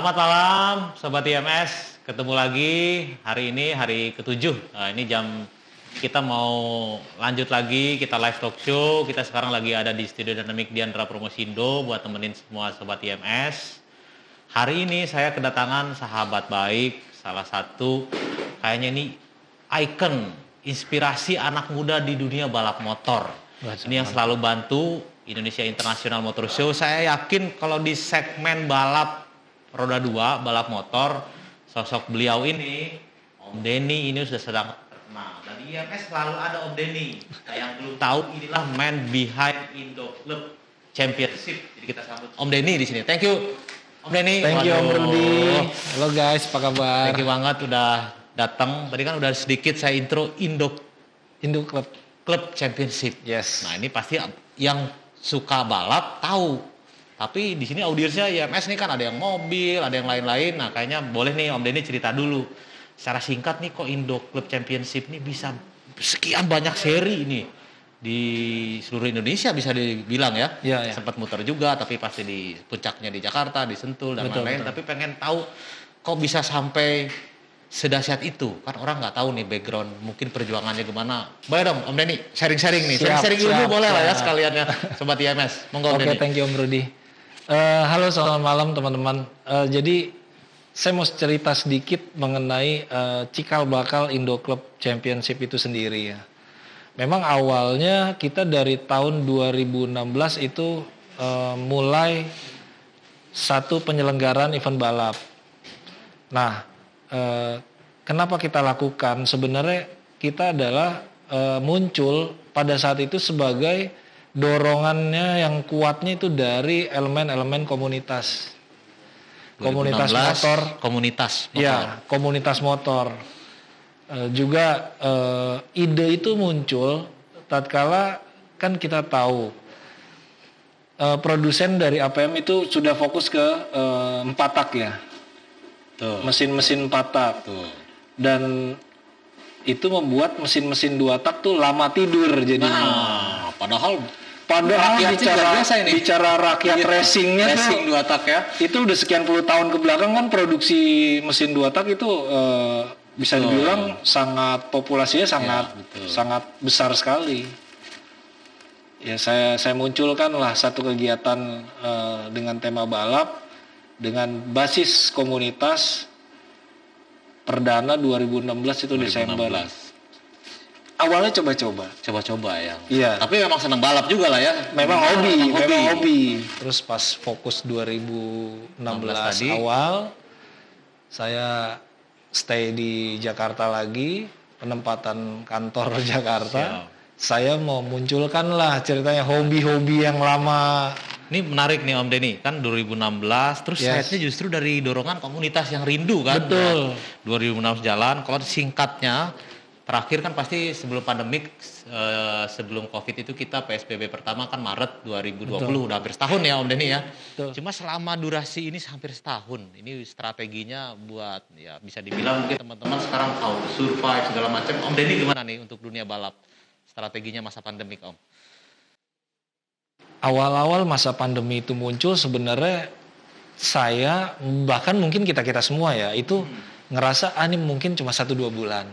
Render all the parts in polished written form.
Selamat malam Sobat IMS, ketemu lagi hari ini hari ke-7. Ini jam kita mau lanjut lagi, kita live talk show. Kita sekarang lagi ada di Studio Dynamic Diandra Promosindo buat temenin semua Sobat IMS. Hari ini saya kedatangan sahabat baik, salah satu kayaknya ini ikon inspirasi anak muda di dunia balap motor. Ini yang selalu bantu Indonesia International Motor Show. Saya yakin kalau di segmen balap roda 2, balap motor, sosok beliau ini, Om Denny ini sudah sedang terkenal. Dan di IMS selalu ada Om Denny. Nah, yang belum tahu inilah man behind Indo Club Championship. Jadi kita sambut Om Denny di sini. Thank you Om Denny. Thank you Om Rudi. Halo guys, apa kabar? Thank you banget udah datang. Tadi kan udah sedikit saya intro Indo Club Championship. Yes. Nah, ini pasti yang suka balap tahu. Tapi di sini audiensnya IMS nih kan ada yang mobil, ada yang lain-lain. Nah, kayaknya boleh nih Om Denny cerita dulu. Secara singkat nih kok Indo Club Championship ini bisa sekian banyak seri ini di seluruh Indonesia bisa dibilang ya. Ya. Sempat muter juga tapi pasti di puncaknya di Jakarta, di Sentul dan lain-lain. Tapi pengen tahu kok bisa sampai sedahsyat itu, kan orang nggak tahu nih background, mungkin perjuangannya gimana. Boleh dong Om Denny sharing-sharing nih, sharing ilmu boleh lah ya sekalian ya Sobat IMS. Monggo Om Denny. Oke, thank you Om Rudi. Halo, selamat malam teman-teman. Jadi saya mau cerita sedikit mengenai cikal bakal Indo Club Championship itu sendiri ya. Memang awalnya kita dari tahun 2016 itu mulai satu penyelenggaraan event balap. Nah, kenapa kita lakukan? Sebenarnya kita adalah muncul pada saat itu sebagai dorongannya yang kuatnya itu dari elemen-elemen komunitas. Komunitas motor. Ya, komunitas motor. Juga ide itu muncul tatkala kan kita tahu produsen dari APM itu sudah fokus ke 4 tak ya. Mesin-mesin 4 tak. Dan itu membuat mesin-mesin 2 tak tuh lama tidur jadinya. Nah, padahal bicara rakyat racingnya racing 2 tak ya. Itu udah sekian puluh tahun ke belakang kan produksi mesin 2 tak itu bisa dibilang sangat populasinya sangat besar sekali. Ya saya munculkanlah satu kegiatan dengan tema balap dengan basis komunitas perdana 2016 itu 2016. Desember. Awalnya coba-coba ya. Iya. Tapi memang senang balap juga lah ya. Memang hobi. Terus pas fokus 2016 tadi awal saya stay di Jakarta lagi, penempatan kantor Jakarta. Siap. Saya mau munculkan lah ceritanya hobi-hobi yang lama. Ini menarik nih Om Denny, kan 2016 terus saya justru dari dorongan komunitas yang rindu kan. Betul. 2016 jalan, kalau singkatnya terakhir kan pasti sebelum pandemik, sebelum Covid itu kita PSBB pertama kan Maret 2020. Betul. Udah hampir setahun ya Om Denny ya. Betul. Cuma selama durasi ini hampir setahun, ini strateginya buat ya bisa dibilang mungkin teman-teman sekarang tahu survive segala macam. Om Denny gimana nih untuk dunia balap? Strateginya masa pandemik Om? Awal-awal masa pandemi itu muncul sebenarnya saya bahkan mungkin kita semua ya itu ngerasa ini mungkin cuma 1-2 bulan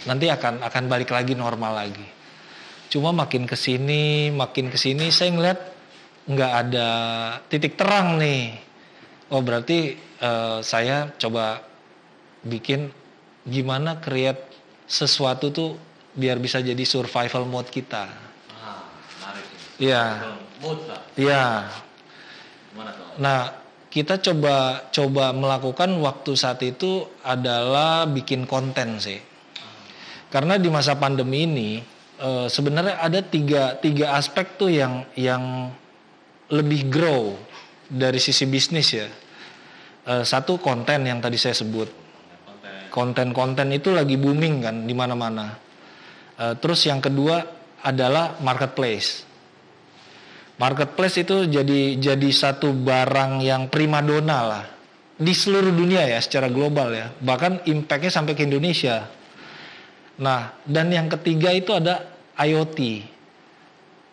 nanti akan balik lagi normal lagi. Cuma makin kesini saya ngeliat nggak ada titik terang nih. Oh berarti saya coba bikin gimana create sesuatu tuh biar bisa jadi survival mode kita. Iya. Iya. Nah, kita coba melakukan waktu saat itu adalah bikin konten sih. Karena di masa pandemi ini sebenarnya ada tiga aspek tuh yang lebih grow dari sisi bisnis ya. Satu konten yang tadi saya sebut. Konten itu lagi booming kan di mana-mana. Terus yang kedua adalah marketplace. Marketplace itu jadi satu barang yang primadona lah di seluruh dunia ya secara global ya. Bahkan impactnya sampai ke Indonesia. Nah, dan yang ketiga itu ada IoT,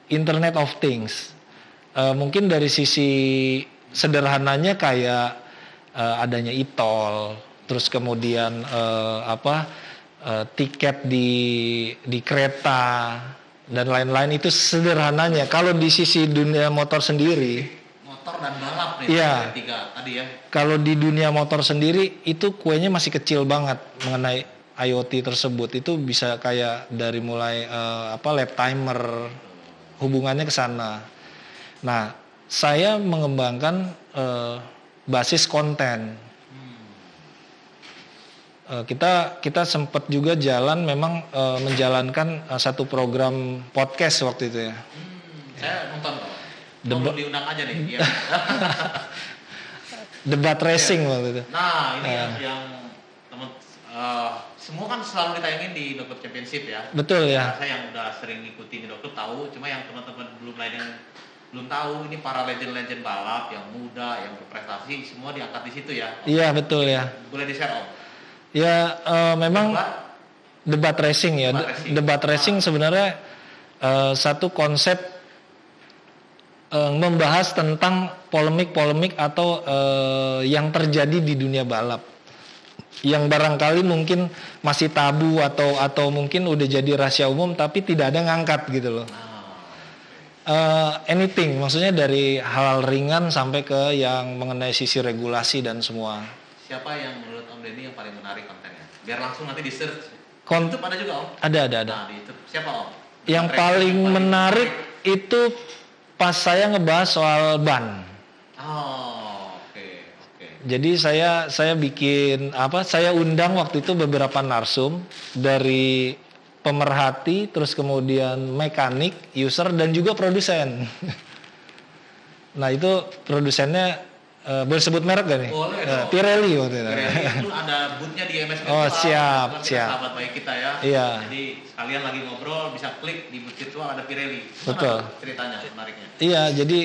Internet of Things. Mungkin dari sisi sederhananya kayak adanya e-tol, terus kemudian tiket di kereta dan lain-lain itu sederhananya. Kalau di sisi dunia motor sendiri, motor dan balap nih, iya, tiga tadi ya. Kalau di dunia motor sendiri itu kuenya masih kecil banget mengenai IoT tersebut. Itu bisa kayak dari mulai lap timer, hubungannya ke sana. Nah, saya mengembangkan basis konten. Kita sempat juga jalan memang menjalankan satu program podcast waktu itu ya. Saya nonton kok. Belum diundang aja nih. Ya. Debat racing waktu itu. Nah ini yang teman semua kan selalu ditayangin di Indoclub Championship ya. Betul ya. Saya yang udah sering ngikutin Indoclub tahu. Cuma yang teman-teman belum tahu ini para legend-legend balap yang muda yang berprestasi semua diangkat di situ ya. Iya betul ya. Boleh di-share Om? Ya memang debat racing ya. Debat racing sebenarnya satu konsep membahas tentang polemik-polemik atau yang terjadi di dunia balap yang barangkali mungkin masih tabu atau mungkin udah jadi rahasia umum tapi tidak ada ngangkat gitu loh. Anything, maksudnya dari hal ringan sampai ke yang mengenai sisi regulasi dan semua. Siapa yang menurut Om Denny yang paling menarik kontennya? Biar langsung nanti di search. YouTube ada juga Om? Ada. Nah, di YouTube siapa Om? Yang paling menarik itu pas saya ngebahas soal ban. Oh, oke. Jadi saya bikin saya undang waktu itu beberapa narsum dari pemerhati, terus kemudian mekanik, user dan juga produsen. Nah itu produsennya boleh sebut merek gak nih? Boleh dong. Pirelli waktu itu. Pirelli itu ada boothnya di MS Virtual. Oh siap. Sahabat baik kita ya. Iya. Jadi sekalian lagi ngobrol bisa klik di booth virtual ada Pirelli. Betul. Ceritanya menariknya. Iya jadi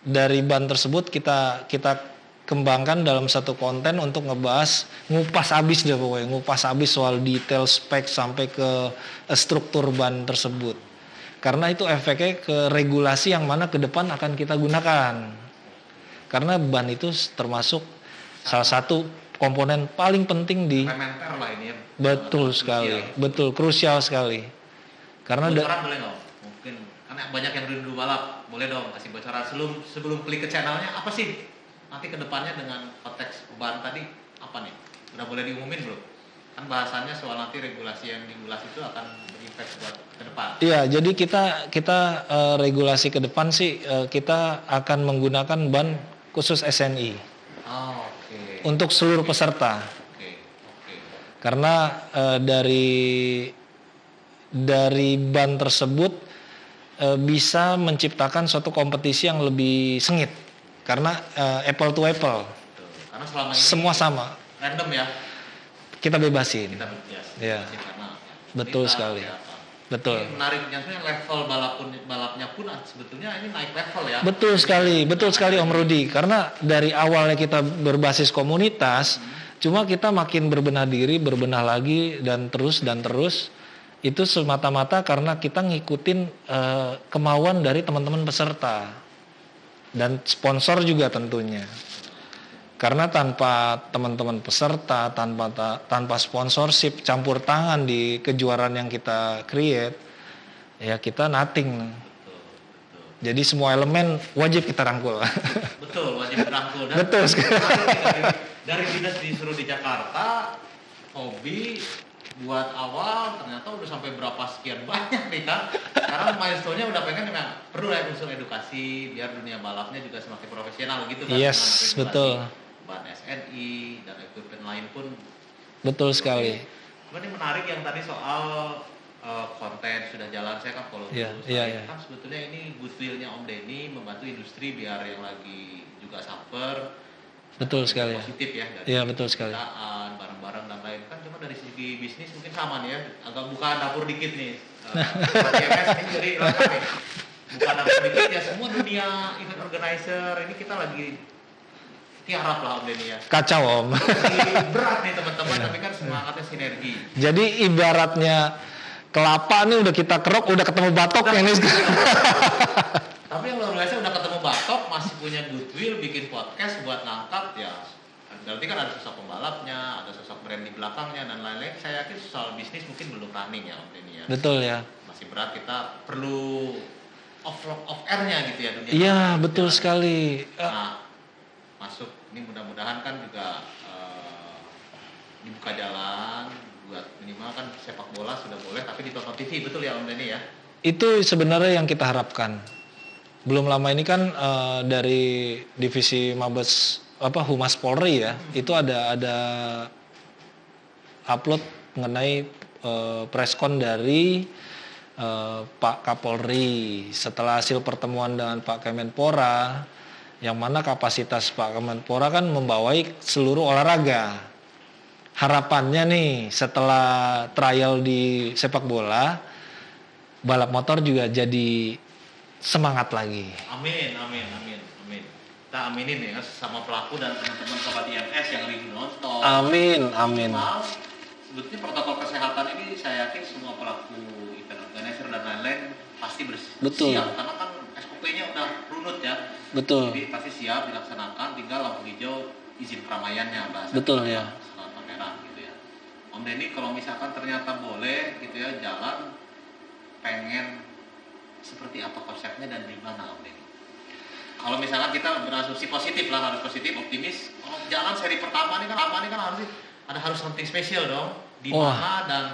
dari ban tersebut kita kembangkan dalam satu konten untuk ngupas abis soal detail spek sampai ke struktur ban tersebut. Karena itu efeknya ke regulasi yang mana ke depan akan kita gunakan. Karena ban itu termasuk salah satu komponen paling penting di elementer lah ini ya. Betul sekali, betul krusial sekali. Karena bocoran boleh nggak? Mungkin karena banyak yang rindu balap, boleh dong kasih bocoran sebelum klik ke channelnya apa sih? Nanti ke depannya dengan konteks ban tadi apa nih? Udah boleh diumumin belum? Kan bahasannya soal nanti regulasi yang diulas itu akan berimpact buat ke depan. Iya, jadi kita regulasi ke depan sih kita akan menggunakan ban khusus SNI. Oh, okay. Untuk seluruh peserta. Okay. Karena dari ban tersebut bisa menciptakan suatu kompetisi yang lebih sengit. Karena apple to apple. Betul. Karena selama ini semua sama. Random ya. Kita bebasin. Ya. Betul sekali. Betul. Ini menariknya level balapnya pun sebetulnya ini naik level ya. Betul sekali Om Rudi. Karena dari awalnya kita berbasis komunitas, cuma kita makin berbenah diri, berbenah lagi dan terus itu semata-mata karena kita ngikutin kemauan dari teman-teman peserta dan sponsor juga tentunya. Karena tanpa teman-teman peserta, tanpa sponsorship campur tangan di kejuaraan yang kita create, ya kita nothing. Betul. Jadi semua elemen wajib kita rangkul. Betul, wajib dirangkul. Betul sekali. Dari dinas disuruh di Jakarta, hobi buat awal ternyata udah sampai berapa sekian banyak nih kan. Sekarang milestone-nya udah pengen memang perlu ya unsur edukasi biar dunia balapnya juga semakin profesional gitu kan. Yes, betul. Ban SNI dan equipment lain pun betul sekali. Cuma ini menarik yang tadi soal konten sudah jalan, saya kan follow terus. Kan sebetulnya ini goodwill-nya Om Denny membantu industri biar yang lagi juga suffer. Betul sekali. Positif ya. Iya betul sekali. Barang-barang dan lain kan cuma dari segi bisnis mungkin sama nih ya. Agak buka dapur dikit nih. ini jadi lengkap nih. Buka dapur dikit ya semua dunia event organizer ini kita lagi tiarap lah Om Denny ya. Kacau Om. Berat nih teman-teman tapi kan semangatnya sinergi. Jadi ibaratnya kelapa nih udah kita kerok udah ketemu batok ini. Tapi yang luar biasa udah ketemu batok masih punya goodwill bikin podcast buat ngangkat ya. Berarti kan ada sosok pembalapnya, ada sosok brand di belakangnya dan lain-lain. Saya yakin soal bisnis mungkin belum running ya Om Denny ya. Betul ya. Masih berat, kita perlu off air-nya gitu ya dunia. Iya, betul sekali. Nah, masuk ini mudah-mudahan kan juga dibuka jalan buat minimal kan sepak bola sudah boleh tapi ditonton TV, betul ya Om Denny ya? Itu sebenarnya yang kita harapkan. Belum lama ini kan dari divisi Mabes Humas Polri ya, itu ada upload mengenai preskon dari Pak Kapolri setelah hasil pertemuan dengan Pak Kemenpora, yang mana kapasitas Pak Kemenpora kan membawai seluruh olahraga. Harapannya nih setelah trial di sepak bola, balap motor juga jadi semangat lagi. Amin. Kita aminin ya sama pelaku dan teman-teman sobat IMS yang lagi nonton. Amin. Sebetulnya protokol kesehatan ini saya yakin semua pelaku event organizer dan lain-lain pasti siap karena kan SOP-nya udah runut ya. Betul. Jadi pasti siap dilaksanakan, tinggal lampu hijau izin keramaiannya bahasa. Betul ya. Lampu merah gitu ya. Om Denny kalau misalkan ternyata boleh gitu ya jalan, pengen seperti apa konsepnya dan di mana Om Denny? Kalau misalkan kita berasumsi positif lah, harus positif, optimis. Kalau jalan seri pertama ini kan harus something spesial dong. Di mana dan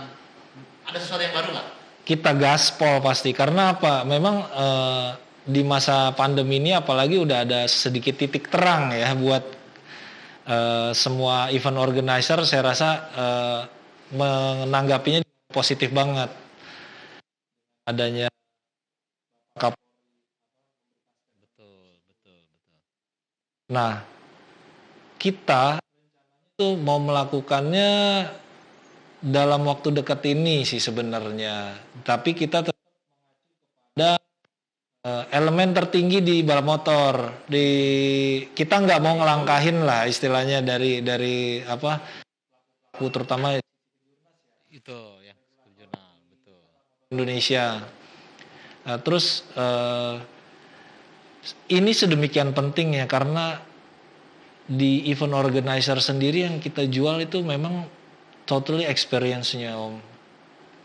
ada sesuatu yang baru nggak? Kita gaspol pasti karena apa? Memang di masa pandemi ini apalagi udah ada sedikit titik terang ya buat semua event organizer. Saya rasa menanggapinya positif banget. Adanya betul. Nah, kita itu mau melakukannya dalam waktu dekat ini sih sebenarnya. Tapi kita tetap ada elemen tertinggi di balap motor. Kita nggak mau ngelangkahin lah istilahnya dari terutama itu yang jurnal betul. Indonesia. Terus ini sedemikian pentingnya karena di event organizer sendiri yang kita jual itu memang totally experience-nya Om.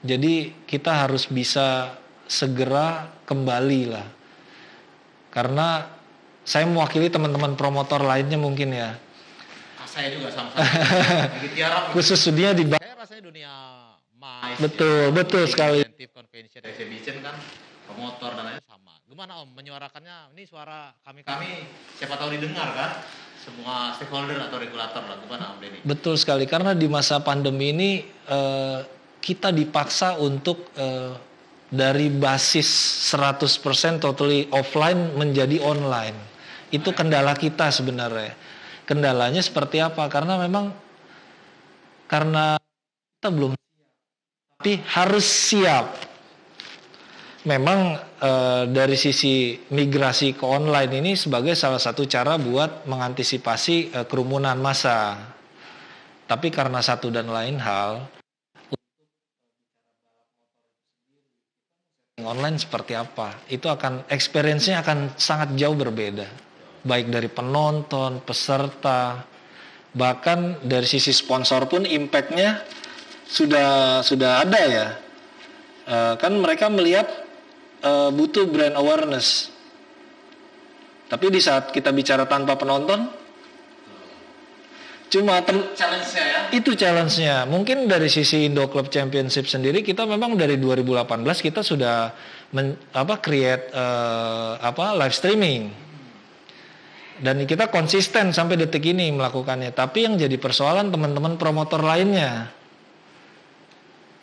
Jadi kita harus bisa segera kembali lah. Karena saya mewakili teman-teman promotor lainnya mungkin ya. Saya juga sama-sama. Khususnya di saya rasanya dunia MICE. Betul sekali. Convention, exhibition kan promotor dan lain sama. Gimana Om menyuarakannya? Ini suara kami siapa tahu didengar kan? Semua stakeholder atau regulator lah, gimana Om Denny? Betul sekali, karena di masa pandemi ini kita dipaksa untuk dari basis 100% totally offline menjadi online. Itu kendala kita sebenarnya. Kendalanya seperti apa? Karena kita belum siap, tapi harus siap. Memang dari sisi migrasi ke online ini sebagai salah satu cara buat mengantisipasi kerumunan massa. Tapi karena satu dan lain hal, online seperti apa? Itu experience-nya akan sangat jauh berbeda. Baik dari penonton, peserta, bahkan dari sisi sponsor pun impact-nya sudah ada ya. Kan mereka melihat butuh brand awareness. Tapi di saat kita bicara tanpa penonton, challenge-nya ya. Itu challenge-nya. Mungkin dari sisi Indo Club Championship sendiri kita memang dari 2018 kita sudah create live streaming. Dan kita konsisten sampai detik ini melakukannya. Tapi yang jadi persoalan teman-teman promotor lainnya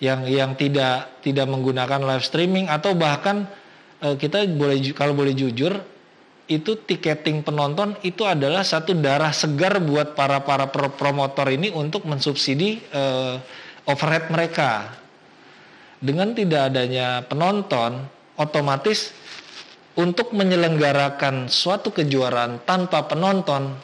yang tidak menggunakan live streaming atau bahkan kita kalau boleh jujur itu tiketing penonton itu adalah satu darah segar buat para promotor ini untuk mensubsidi overhead mereka. Dengan tidak adanya penonton, otomatis untuk menyelenggarakan suatu kejuaraan tanpa penonton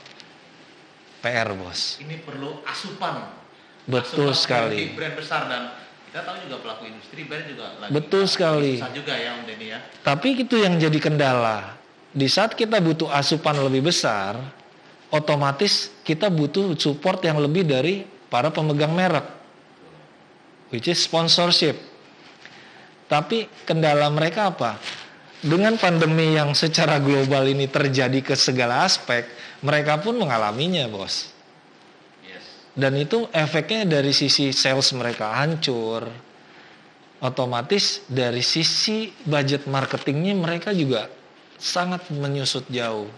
PR bos. Ini perlu asupan. Betul sekali. Brand besar dan kita tahu juga pelaku industri brand juga lagi. Betul sekali. Susah juga ya Om Denny ya. Tapi itu yang jadi kendala. di saat kita butuh asupan lebih besar, otomatis kita butuh support yang lebih dari para pemegang merek, which is sponsorship. Tapi kendala mereka apa? Dengan pandemi yang secara global ini terjadi ke segala aspek, mereka pun mengalaminya, bos. Dan itu efeknya dari sisi sales mereka hancur. Otomatis dari sisi budget marketingnya mereka juga sangat menyusut jauh.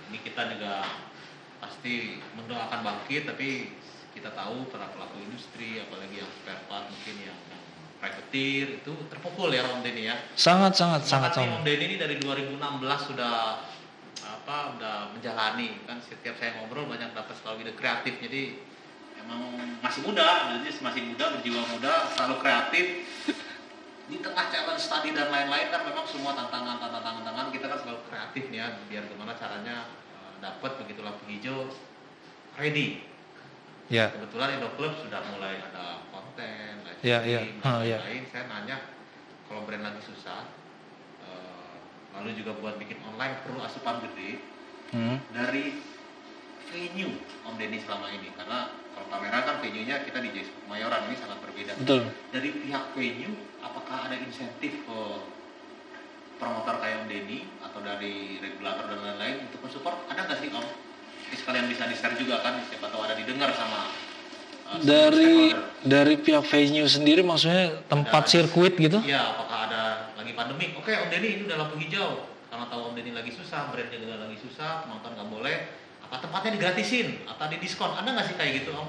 Ini kita juga pasti mendoakan bangkit, tapi kita tahu para pelaku industri, apalagi yang spare part mungkin yang privateer itu terpukul ya Om Denny ya. Sangat. Om Denny ini dari 2016 sudah menjalani kan, setiap saya ngobrol banyak dapat selalu ide kreatif, jadi emang masih muda, berjiwa muda, selalu kreatif. Di tengah challenge tadi dan lain-lain kan memang semua tantangan kita kan selalu kreatif nih ya, biar gimana caranya dapat begitu lampu hijau ready. Ya. Kebetulan Indo Club sudah mulai ada konten, lain. Saya nanya, kalau brand lagi susah, lalu juga buat bikin online perlu asupan gede dari venue Om Denny selama ini, karena kalau kamera kan venue-nya kita di Jais Mayoran, ini sangat berbeda. Betul. Dari pihak venue, apakah ada insentif ke promotor kayak Om Denny atau dari regulator dan lain-lain untuk mensupport? Ada nggak sih Om? Ini sekalian bisa di-share juga kan, siapa tahu ada didengar sama dari pihak venue sendiri, maksudnya tempat sirkuit gitu? Iya, apakah ada lagi pandemi? Oke, Om Denny ini udah lampu hijau. Karena tahu Om Denny lagi susah, brandnya juga lagi susah, penonton nggak boleh. Apa tempatnya digratisin atau di diskon? Ada nggak sih kayak gitu Om?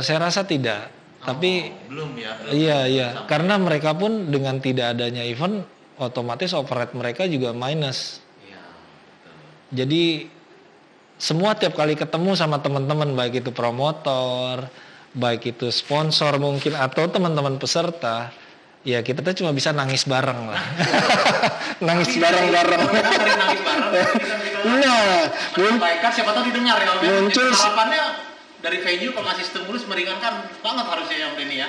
Saya rasa tidak. Tapi belum ya. Iya. Karena mereka pun dengan tidak adanya event, otomatis overhead mereka juga minus. Iya, betul. Jadi semua tiap kali ketemu sama teman-teman, baik itu promotor, baik itu sponsor mungkin atau teman-teman peserta, ya kita tuh cuma bisa nangis bareng lah. Nangis bareng-bareng. Menyampaikan siapa tahu didengar ya. Muncul harapannya dari venue kalau ngasih stimulus meringankan banget harusnya ya Om Denny ya.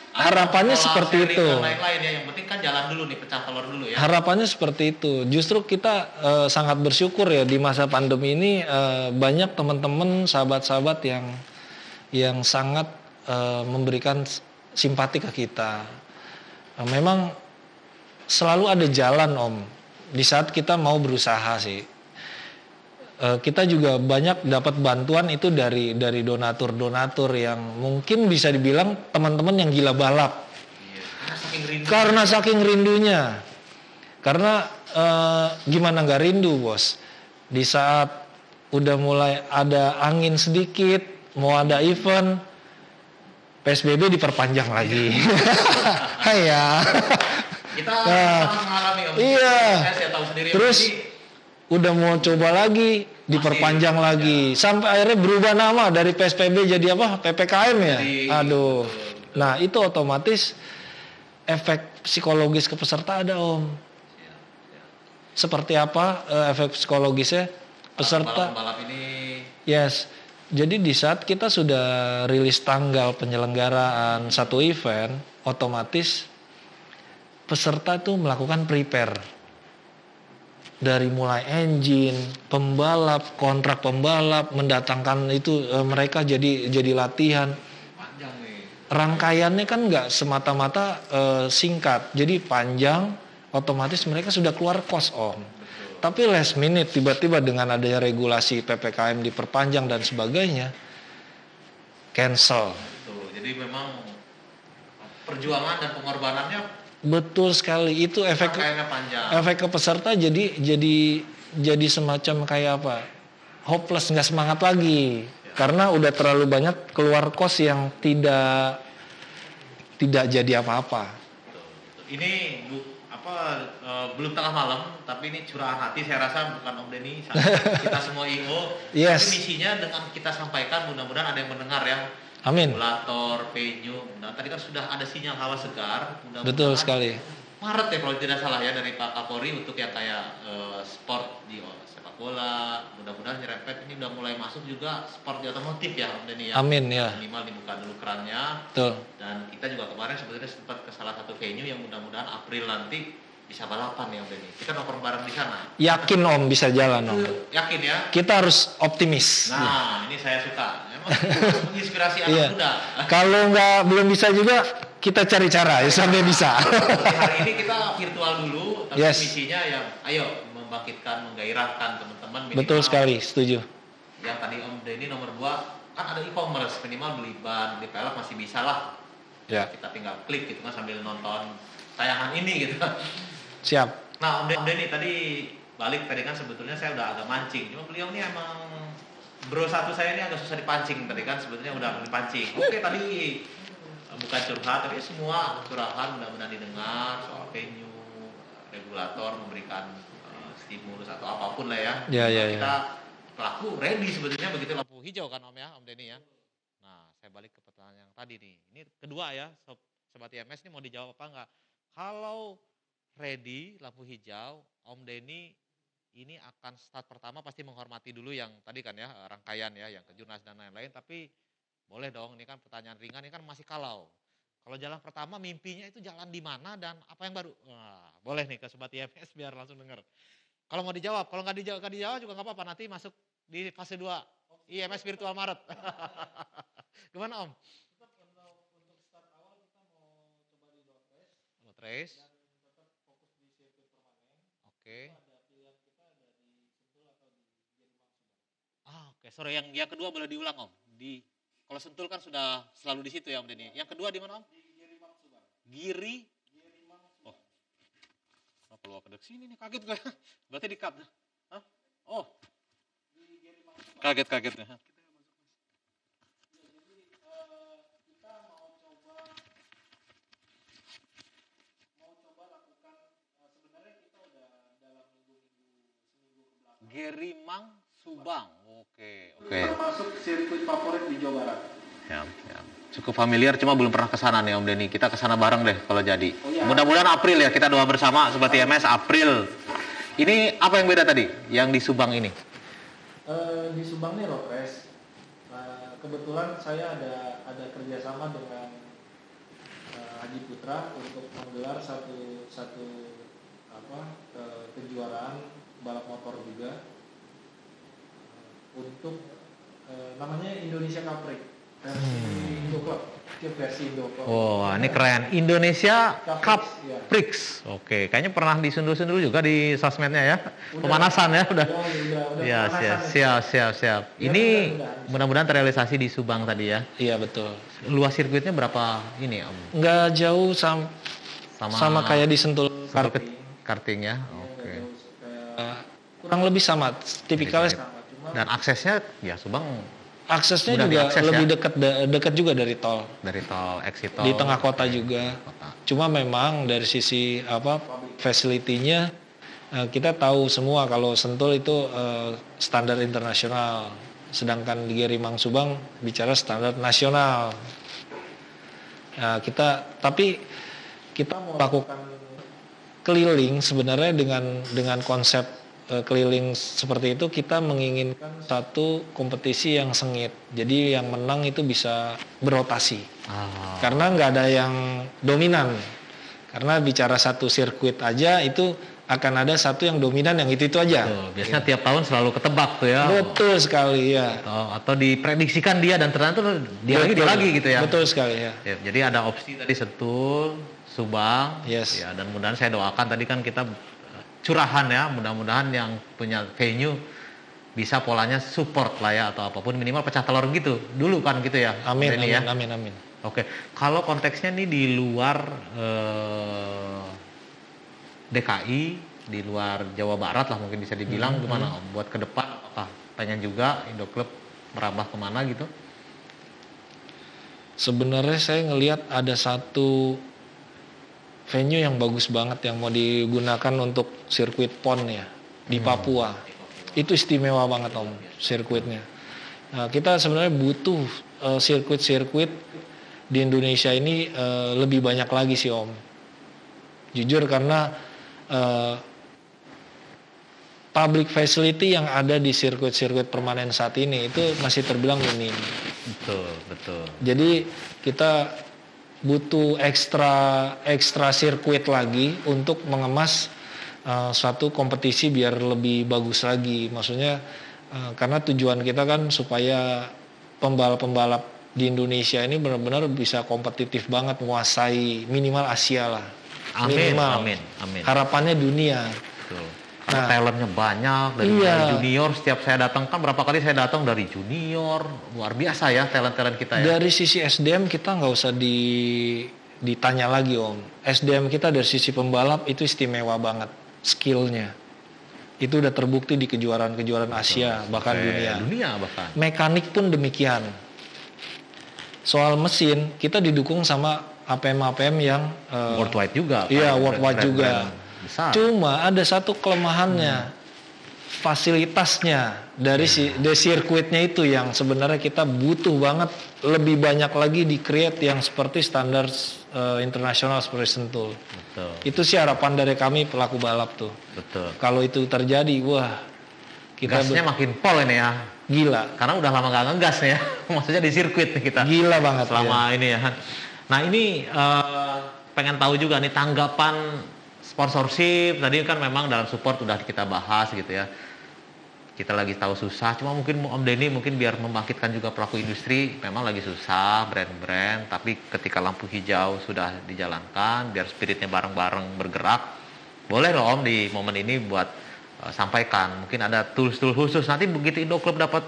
Harapannya seperti itu. Lain-lain ya, yang penting kan jalan dulu nih, pecah telur dulu ya. Harapannya seperti itu. Justru kita sangat bersyukur ya di masa pandemi ini banyak teman-teman, sahabat-sahabat yang sangat memberikan simpati ke kita. Memang selalu ada jalan Om. Di saat kita mau berusaha sih. Kita juga banyak dapat bantuan itu dari donatur yang mungkin bisa dibilang teman-teman yang gila balap. Karena saking rindunya. Karena gimana nggak rindu bos? Di saat udah mulai ada angin sedikit, mau ada event, PSBB diperpanjang lagi. Ya. Kita mengalami Om. Iya. Saya tahu sendiri. Terus udah mau coba lagi, diperpanjang lagi, sampai akhirnya berubah nama dari PSBB jadi apa? PPKM ya. Aduh. Nah itu otomatis efek psikologis ke peserta ada Om. Seperti apa efek psikologisnya peserta? Balap ini. Yes. Jadi di saat kita sudah rilis tanggal penyelenggaraan satu event, otomatis peserta itu melakukan prepare. Dari mulai engine, pembalap, kontrak pembalap, mendatangkan itu mereka jadi latihan. Panjang nih. Rangkaiannya kan nggak semata-mata singkat, jadi panjang. Otomatis mereka sudah keluar kos Om. Betul. Tapi last minute tiba-tiba dengan adanya regulasi PPKM diperpanjang dan sebagainya, cancel. Betul. Jadi memang perjuangan dan pengorbanannya. Betul sekali, itu efek ke peserta jadi semacam kayak apa, hopeless, nggak semangat lagi ya. Karena udah terlalu banyak keluar kos yang tidak jadi apa-apa. Ini belum tengah malam, tapi ini curahan hati saya rasa bukan Om Denny, kita semua IO. Yes. Tapi misinya dengan kita sampaikan, mudah-mudahan ada yang mendengar ya. Amin. Regulator, venue. Nah, tadi kan sudah ada sinyal hawa segar. Betul sekali. Maret ya kalau tidak salah ya dari Pak Kapolri untuk yang kayak sport di sepak bola. Mudah-mudahan nyerempet ini udah mulai masuk juga sport di otomotif ya Om Denny ya. Amin ya. Minimal dibuka dulu kerannya. Betul. Dan kita juga kemarin sebetulnya sempat ke salah satu venue yang mudah-mudahan April nanti bisa balapan ya Om Denny. Kita nongkrong bareng di sana. Yakin Om bisa jalan Om. Yakin ya? Kita harus optimis. Nah, ini saya suka. Emang menginspirasi anak Iya. muda. Kalau belum bisa juga kita cari cara ya sampai bisa. Hari ini kita virtual dulu, tapi Yes. misinya yang ayo membangkitkan, menggairahkan teman-teman. Betul sekali, setuju. Yang tadi Om Denny nomor 2 kan ada e-commerce, minimal beli ban, beli pelek masih bisa lah. Ya, Kita tinggal klik gitu kan sambil nonton tayangan ini gitu. siap. Nah Om Denny tadi balik tadi kan sebetulnya saya udah agak mancing, cuma beliau ini emang bro satu saya ini agak susah dipancing tadi kan sebetulnya udah dipancing. Oke tadi bukan curhat tapi semua curahan mudah-mudahan didengar soal venue, regulator memberikan stimulus atau apapun lah ya. Ya. Kita pelaku ready sebetulnya begitu lampu hijau kan Om ya, Om Denny ya. Nah saya balik ke pertanyaan yang tadi nih. Ini kedua ya, Sobat IMS ini mau dijawab apa enggak? Kalau ready lampu hijau, Om Denny ini akan start pertama pasti menghormati dulu yang tadi kan ya rangkaian ya, yang kejurnas dan lain-lain. Tapi boleh dong, ini kan pertanyaan ringan, ini kan masih kalau. Kalau jalan pertama mimpinya itu jalan di mana dan apa yang baru? Nah, boleh nih ke Sobat IMS biar langsung dengar. Kalau mau dijawab, kalau nggak dijawab juga nggak apa-apa, nanti masuk di fase 2 IMS Virtual Maret. Gimana Om? Untuk start awal kita mau coba di road race. Oke. Oke, sorry yang kedua boleh diulang Om. Kalau Sentul kan sudah selalu di situ ya Om Denny. Yang kedua di mana Om? Di Girimang Subang. Oh. Kenapa lu kedek sini nih? Kaget gue. Berarti di cut. Hah? Oh. Kaget. Ya. Girimang Subang. Oke. Termasuk sirkuit favorit di Jawa Barat. Ya. Cukup familiar, cuma belum pernah kesana nih Om Denny. Kita kesana bareng deh kalau jadi. Oh, iya. Mudah-mudahan April ya, kita doa bersama Sobat IMS April. Ini apa yang beda tadi? Yang di Subang ini? Di Subang nih road race. Kebetulan saya ada kerjasama dengan Haji Putra untuk menggelar satu kejuaraan balap motor juga untuk namanya Indonesia Cup Prix versi Indo Club. Oh, ini keren. Indonesia Cup ya. Prix. Oke, kayaknya pernah disunduh-sunduh juga di sosmednya ya. Pemanasan ya udah. Udah Ya, pemanasan. siap. Ya, Ini mudah-mudahan terrealisasi di Subang tadi ya. Iya betul. Luas sirkuitnya berapa ini Om? Nggak jauh sama kayak di Sentul Karting ya. Oke. kurang lebih sama. Tipikalnya Dan aksesnya ya Subang aksesnya mudah juga diakses lebih ya? dekat juga dari tol. Dari tol, exit tol. Di tengah kota juga. Kota. Cuma memang dari sisi facility-nya kita tahu semua kalau Sentul itu standar internasional. Sedangkan di Girimang Subang bicara standar nasional. Nah, tapi kita mau lakukan keliling sebenarnya dengan konsep keliling seperti itu kita menginginkan satu kompetisi yang sengit. Jadi yang menang itu bisa berotasi. Karena nggak ada yang dominan. Karena bicara satu sirkuit aja itu akan ada satu yang dominan yang itu aja. Betul. Biasanya tiap tahun selalu ketebak tuh ya. Betul sekali ya. Atau diprediksikan dia dan ternyata dia lagi gitu ya. Betul sekali ya. Ya, jadi ada opsi tadi Sentul, Subang. Yes. Ya, dan mudah-mudahan saya doakan tadi kan kita curahan ya, mudah-mudahan yang punya venue bisa polanya support lah ya atau apapun minimal pecah telur gitu dulu kan gitu ya. Amin. Amin. Oke, kalau konteksnya nih di luar DKI, di luar Jawa Barat lah mungkin bisa dibilang gimana Om? Buat ke depan apakah pengen juga Indo Club merambah kemana gitu? Sebenarnya saya ngelihat ada satu venue yang bagus banget yang mau digunakan untuk sirkuit PON ya di Papua. Itu istimewa banget Om sirkuitnya. Nah, kita sebenarnya butuh sirkuit-sirkuit di Indonesia ini lebih banyak lagi sih Om. Jujur karena public facility yang ada di sirkuit-sirkuit permanen saat ini itu masih terbilang minim. Betul. Jadi kita butuh ekstra sirkuit lagi untuk mengemas suatu kompetisi biar lebih bagus lagi. Maksudnya karena tujuan kita kan supaya pembalap-pembalap di Indonesia ini benar-benar bisa kompetitif banget, menguasai minimal Asia lah. Amin, Minimal. amin. Harapannya dunia. Betul. Karena talentnya banyak dari junior. Setiap saya datang kan berapa kali saya datang dari junior, luar biasa ya talent kita ya. Dari sisi SDM kita nggak usah ditanya lagi Om. SDM kita dari sisi pembalap itu istimewa banget, skillnya. Itu udah terbukti di kejuaraan-kejuaraan Asia, bahkan dunia. Dunia bahkan. Mekanik pun demikian. Soal mesin kita didukung sama APM yang Worldwide juga. Iya, kan? worldwide juga. Besar. Cuma ada satu kelemahannya, fasilitasnya dari sirkuitnya itu yang sebenarnya kita butuh banget lebih banyak lagi di create yang seperti standar internasional seperti Sentul. Betul. Itu sih harapan dari kami pelaku balap tuh. Betul. Kalau itu terjadi, wah kita Gasnya makin pol ini ya. gila. Karena udah lama gak ngegas nih ya. Maksudnya di sirkuit nih kita. Gila banget Selama ini ya. Nah ini pengen tahu juga nih tanggapan sponsorship. Tadi kan memang dalam support udah kita bahas gitu ya. Kita lagi tahu susah. Cuma mungkin Om Denny mungkin biar membangkitkan juga pelaku industri. Memang lagi susah brand-brand. Tapi ketika lampu hijau sudah dijalankan. Biar spiritnya bareng-bareng bergerak. Boleh loh Om di momen ini buat sampaikan. Mungkin ada tools-tools khusus. Nanti begitu Indo Club dapat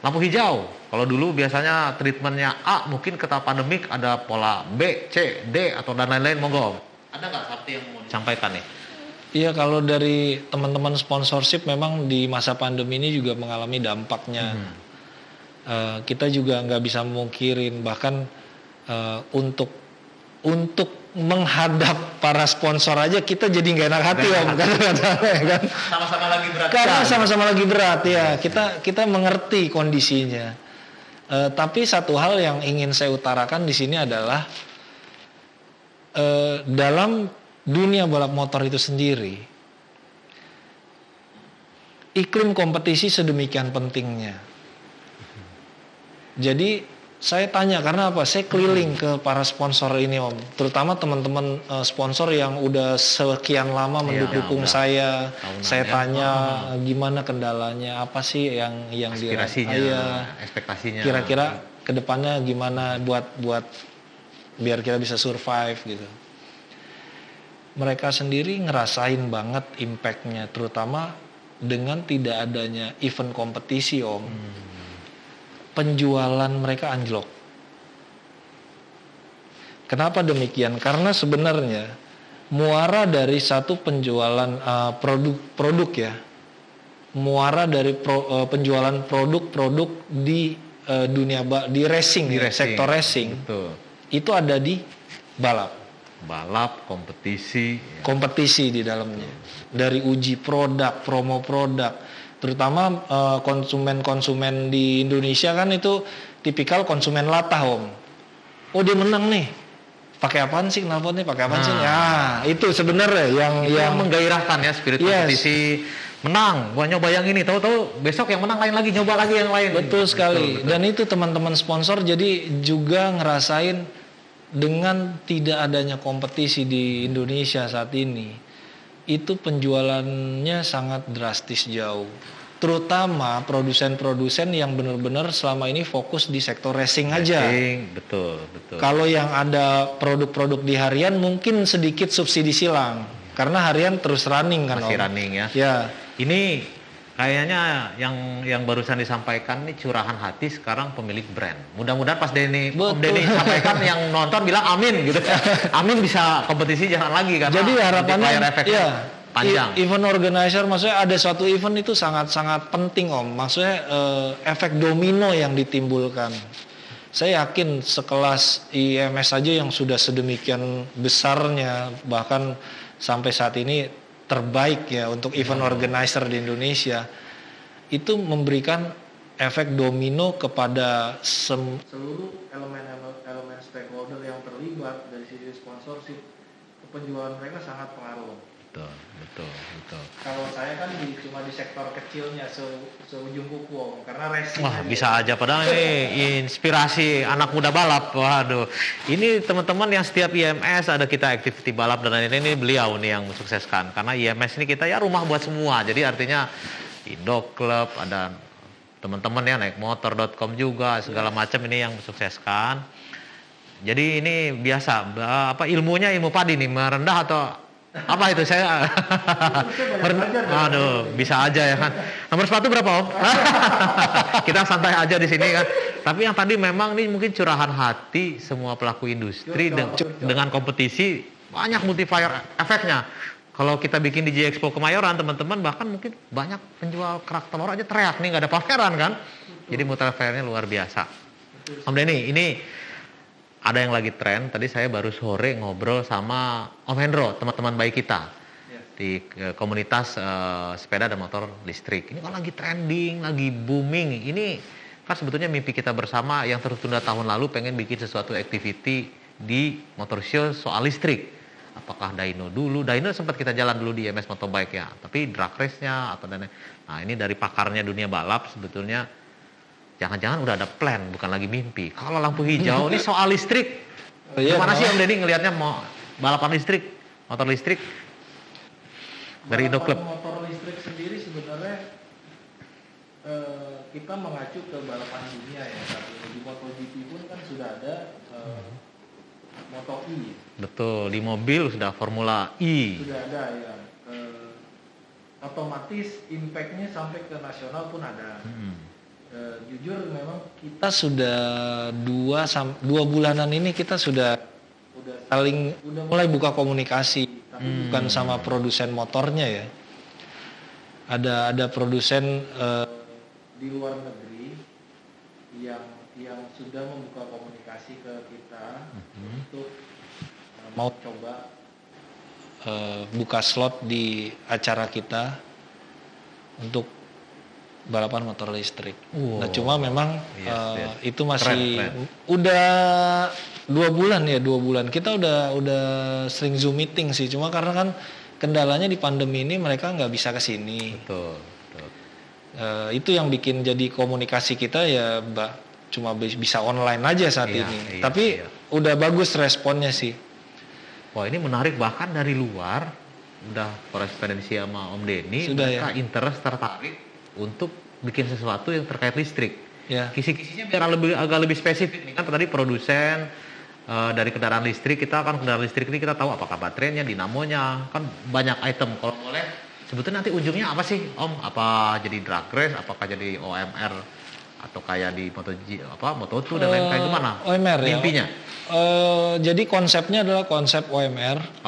lampu hijau. Kalau dulu biasanya treatmentnya A, mungkin ketika pandemik ada pola B, C, D atau dan lain-lain. Monggo Om. Ada nggak Sakti yang mau disampaikan nih? Iya, kalau dari teman-teman sponsorship memang di masa pandemi ini juga mengalami dampaknya. Kita juga nggak bisa memungkirin, bahkan untuk menghadap para sponsor aja kita jadi nggak enak hati Om, kan? Sama-sama lagi berat. Karena sama-sama lagi berat ya. Kita mengerti kondisinya. Tapi satu hal yang ingin saya utarakan di sini adalah dalam dunia balap motor itu sendiri, iklim kompetisi sedemikian pentingnya. Jadi saya tanya karena apa? Saya keliling ke para sponsor ini Om, terutama teman-teman sponsor yang udah sekian lama mendukung saya. Saya tanya gimana kendalanya, apa sih yang aspirasinya, ekspektasinya. Kira-kira kedepannya gimana buat biar kita bisa survive gitu. Mereka sendiri ngerasain banget impact-nya, terutama dengan tidak adanya event kompetisi Om. Penjualan mereka anjlok. Kenapa demikian? Karena sebenarnya muara dari satu penjualan produk ya, muara dari penjualan produk di dunia di racing, sektor racing. Betul. Itu ada di balap. Kompetisi di dalamnya. Dari uji produk, promo produk, terutama konsumen di Indonesia kan itu tipikal konsumen latah Om. Oh dia menang nih, pakai apaan sih knalpotnya? Pakai apaan sih? Nah itu sebenarnya yang menggairahkan ya spirit kompetisi. Menang, gua nyoba yang ini, tahu-tahu besok yang menang lain lagi, nyoba lagi yang lain. Betul sekali. Betul. Dan itu teman-teman sponsor jadi juga ngerasain dengan tidak adanya kompetisi di Indonesia saat ini, itu penjualannya sangat drastis jauh. Terutama produsen-produsen yang benar-benar selama ini fokus di sektor racing aja. Betul. Kalau yang ada produk-produk di harian mungkin sedikit subsidi silang. Karena harian terus running kan Masih Om. Running ya. Ya. Ini kayaknya yang barusan disampaikan ini curahan hati sekarang pemilik brand. Mudah-mudahan pas Om Denny sampaikan yang nonton bilang amin gitu. Amin bisa kompetisi jalan lagi karena jadi harapannya ya panjang. Event organizer maksudnya ada suatu event itu sangat-sangat penting Om. Maksudnya efek domino yang ditimbulkan. Saya yakin sekelas IMS saja yang sudah sedemikian besarnya, bahkan sampai saat ini terbaik ya untuk event organizer di Indonesia, itu memberikan efek domino kepada seluruh elemen stakeholder yang terlibat dari sisi sponsorship. Penjualan mereka sangat pengaruh. betul, betul, betul. Kalau saya kan cuma di sektor kecilnya seujung kuku Om, karena racing. Wah, bisa aja padahal ini inspirasi anak muda balap. Waduh. Ini teman-teman yang setiap IMS ada kita activity balap dan lain-lain, ini beliau nih yang mensukseskan. Karena IMS ini kita ya rumah buat semua. Jadi artinya Indo Club, ada teman-teman ya naik motor.com juga segala macam ini yang mensukseskan. Jadi ini biasa apa ilmunya ilmu padi nih merendah atau apa itu saya aduh bisa aja ya kan. Nomor sepatu berapa Om? Kita santai aja di sini kan. Tapi yang tadi memang nih mungkin curahan hati semua pelaku industri dengan kompetisi banyak multiplier efeknya. Kalau kita bikin di J-Expo Kemayoran teman-teman bahkan mungkin banyak penjual kerak telur aja teriak nih nggak ada pameran kan. Jadi multipliernya luar biasa. Om Denny ini ada yang lagi tren, tadi saya baru sore ngobrol sama Om Hendro, teman-teman baik kita di komunitas sepeda dan motor listrik. Ini kan lagi trending, lagi booming. Ini kan sebetulnya mimpi kita bersama yang tertunda tahun lalu pengen bikin sesuatu activity di motor show soal listrik. Apakah dyno dulu? Dyno sempat kita jalan dulu di MS Motobike ya, tapi drag race-nya atau dan nah ini dari pakarnya dunia balap sebetulnya jangan-jangan udah ada plan, bukan lagi mimpi. Kalau lampu hijau ini soal listrik. Gimana sih Om Denny ngelihatnya mau balapan listrik, motor listrik dari Indo Club? Motor listrik sendiri sebenarnya kita mengacu ke balapan dunia ya. Di MotoGP pun kan sudah ada Moto E. Betul, di mobil sudah Formula E. Sudah ada ya. Otomatis impact-nya sampai ke nasional pun ada. Jujur memang kita sudah dua bulanan ini kita sudah mulai buka komunikasi, tapi bukan sama produsen motornya ya. Ada produsen di luar negeri yang sudah membuka komunikasi ke kita untuk mau coba buka slot di acara kita untuk balapan motor listrik. Wow. Nah cuma memang itu masih keren. Udah 2 bulan. Kita udah sering Zoom meeting sih. Cuma karena kan kendalanya di pandemi ini mereka nggak bisa ke sini. Betul. Itu yang bikin jadi komunikasi kita ya cuma bisa online aja saat ini. Tapi udah bagus responnya sih. Wah ini menarik, bahkan dari luar udah korespondensi sama Om Denny mereka interest tertarik untuk bikin sesuatu yang terkait listrik. Ya. Kisi-kisinya biar agak lebih spesifik nih kan tadi produsen dari kendaraan listrik, kita kan kendaraan listrik ini kita tahu apakah baterainya, dinamonya, kan banyak item. Kalau boleh sebetulnya nanti ujungnya apa sih Om? Apa jadi drag race, apakah jadi OMR atau kayak di Moto2 dan lain kayak gimana? OMR mimpinya? Jadi konsepnya adalah konsep OMR.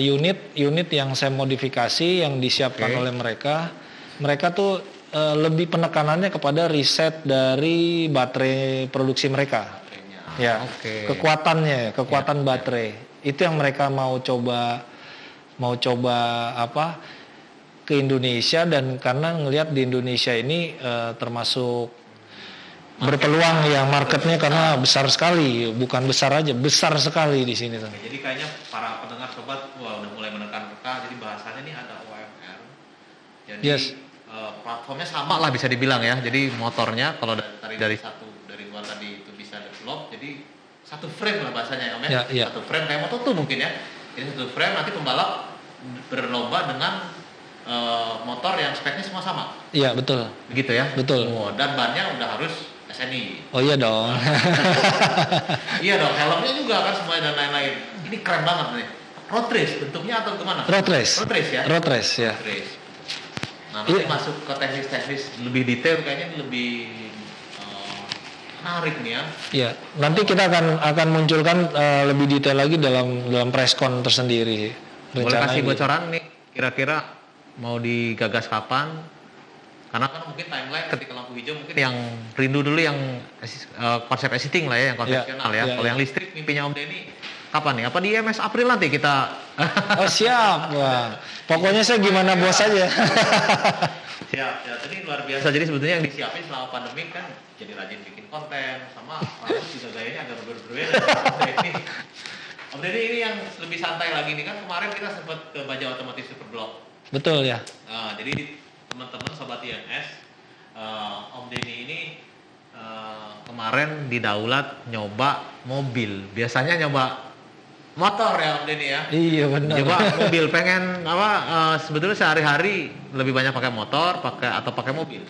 Unit yang saya modifikasi yang disiapkan oleh mereka. Mereka tuh lebih penekanannya kepada riset dari baterai produksi mereka. Ya, kekuatan baterai. Itu yang mereka mau coba ke Indonesia, dan karena ngelihat di Indonesia ini termasuk berpeluang ya marketnya karena besar sekali, bukan besar aja, besar sekali di sini tuh. Jadi kayaknya para pendengar sobat udah mulai menekan reka, jadi bahasanya ini ada OMR. Jadi platformnya sama lah bisa dibilang ya. Jadi motornya kalau dari luar tadi itu bisa develop, jadi satu frame lah bahasanya Om ya. Satu frame kayak Moto2 mungkin ya. Jadi satu frame nanti pembalap berlomba dengan motor yang speknya semua sama. Iya betul. Begitu ya. Betul. Dan bannya udah harus SNI. Oh iya dong. Iya dong. Helmnya juga kan semuanya dan lain-lain. Ini keren banget nih. Road race bentuknya atau gimana? Road race ya. Road race. Nah nanti masuk ke teknis lebih detail, kayaknya lebih menarik nih ya. Iya. Nanti kita akan munculkan lebih detail lagi dalam preskon tersendiri. Boleh kasih bocoran nih kira-kira mau digagas kapan? Karena kan mungkin timeline ketika lampu hijau mungkin yang rindu dulu yang konsep existing lah ya, yang konvensional ya. Kalau yang listrik mimpinya Om Denny kapan nih? Apa di MS April nanti kita? Oh siap, wah. Pokoknya saya gimana bos aja. Siap. Ini luar biasa. Jadi sebetulnya yang disiapin selama pandemi kan jadi rajin bikin konten, sama Rambut juga gayanya agak berbeda. Om Deddy, ini yang lebih santai lagi nih, kan kemarin kita sempat ke Baja Otomotif Superblock. Betul ya. Jadi teman-teman sobat IMS, Om Deddy ini kemarin di Daulat nyoba mobil. Biasanya nyoba motor ya Om Deddy ya. Iya benar. Coba mobil, pengen sebetulnya sehari-hari lebih banyak pakai motor, atau pakai mobil.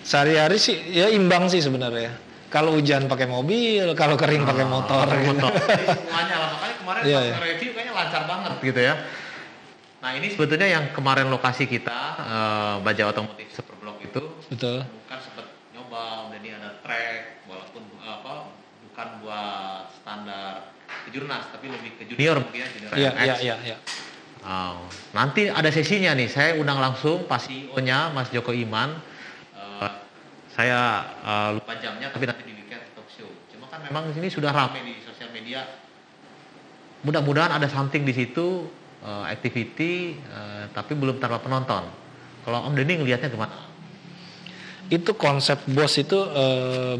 Sehari-hari sih ya imbang sih sebenarnya. Kalau hujan pakai mobil, kalau kering pakai motor. Motor. Jadi semuanya lah, makanya kemarin Iya, pas iya. nge-review kayaknya lancar banget gitu ya. Nah ini sebetulnya yang kemarin lokasi kita Baja Otomotif Superblock itu, Betul. kan sempat nyoba, dan ini ada track, walaupun bukan buat standar kejurnas, tapi lebih ke junior mungkin ya, junior Iya, MX. iya. Nanti ada sesinya nih, saya undang langsung Pak CEO-nya, Mas Joko Iman. Saya lupa jamnya, tapi nanti di weekend talk show. Cuma kan memang ini sudah ramai di sosial media. Mudah-mudahan ada something di situ, activity, tapi belum tanpa penonton. Kalau Om Deddy ngelihatnya gimana? Itu konsep bos itu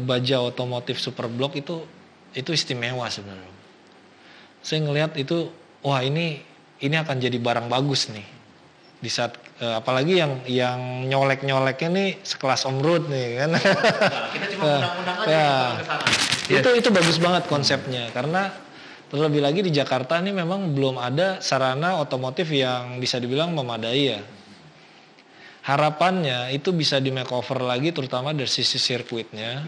Baja Otomotif Superblock itu istimewa sebenarnya. Saya ngelihat itu, wah ini akan jadi barang bagus nih. Di saat apalagi yang nyolek-nyoleknya nih sekelas Om Rud nih kan. Kita cuma undang-undang aja ke sana. Itu bagus banget konsepnya, karena terlebih lagi di Jakarta ini memang belum ada sarana otomotif yang bisa dibilang memadai ya. Harapannya itu bisa di makeover lagi, terutama dari sisi sirkuitnya.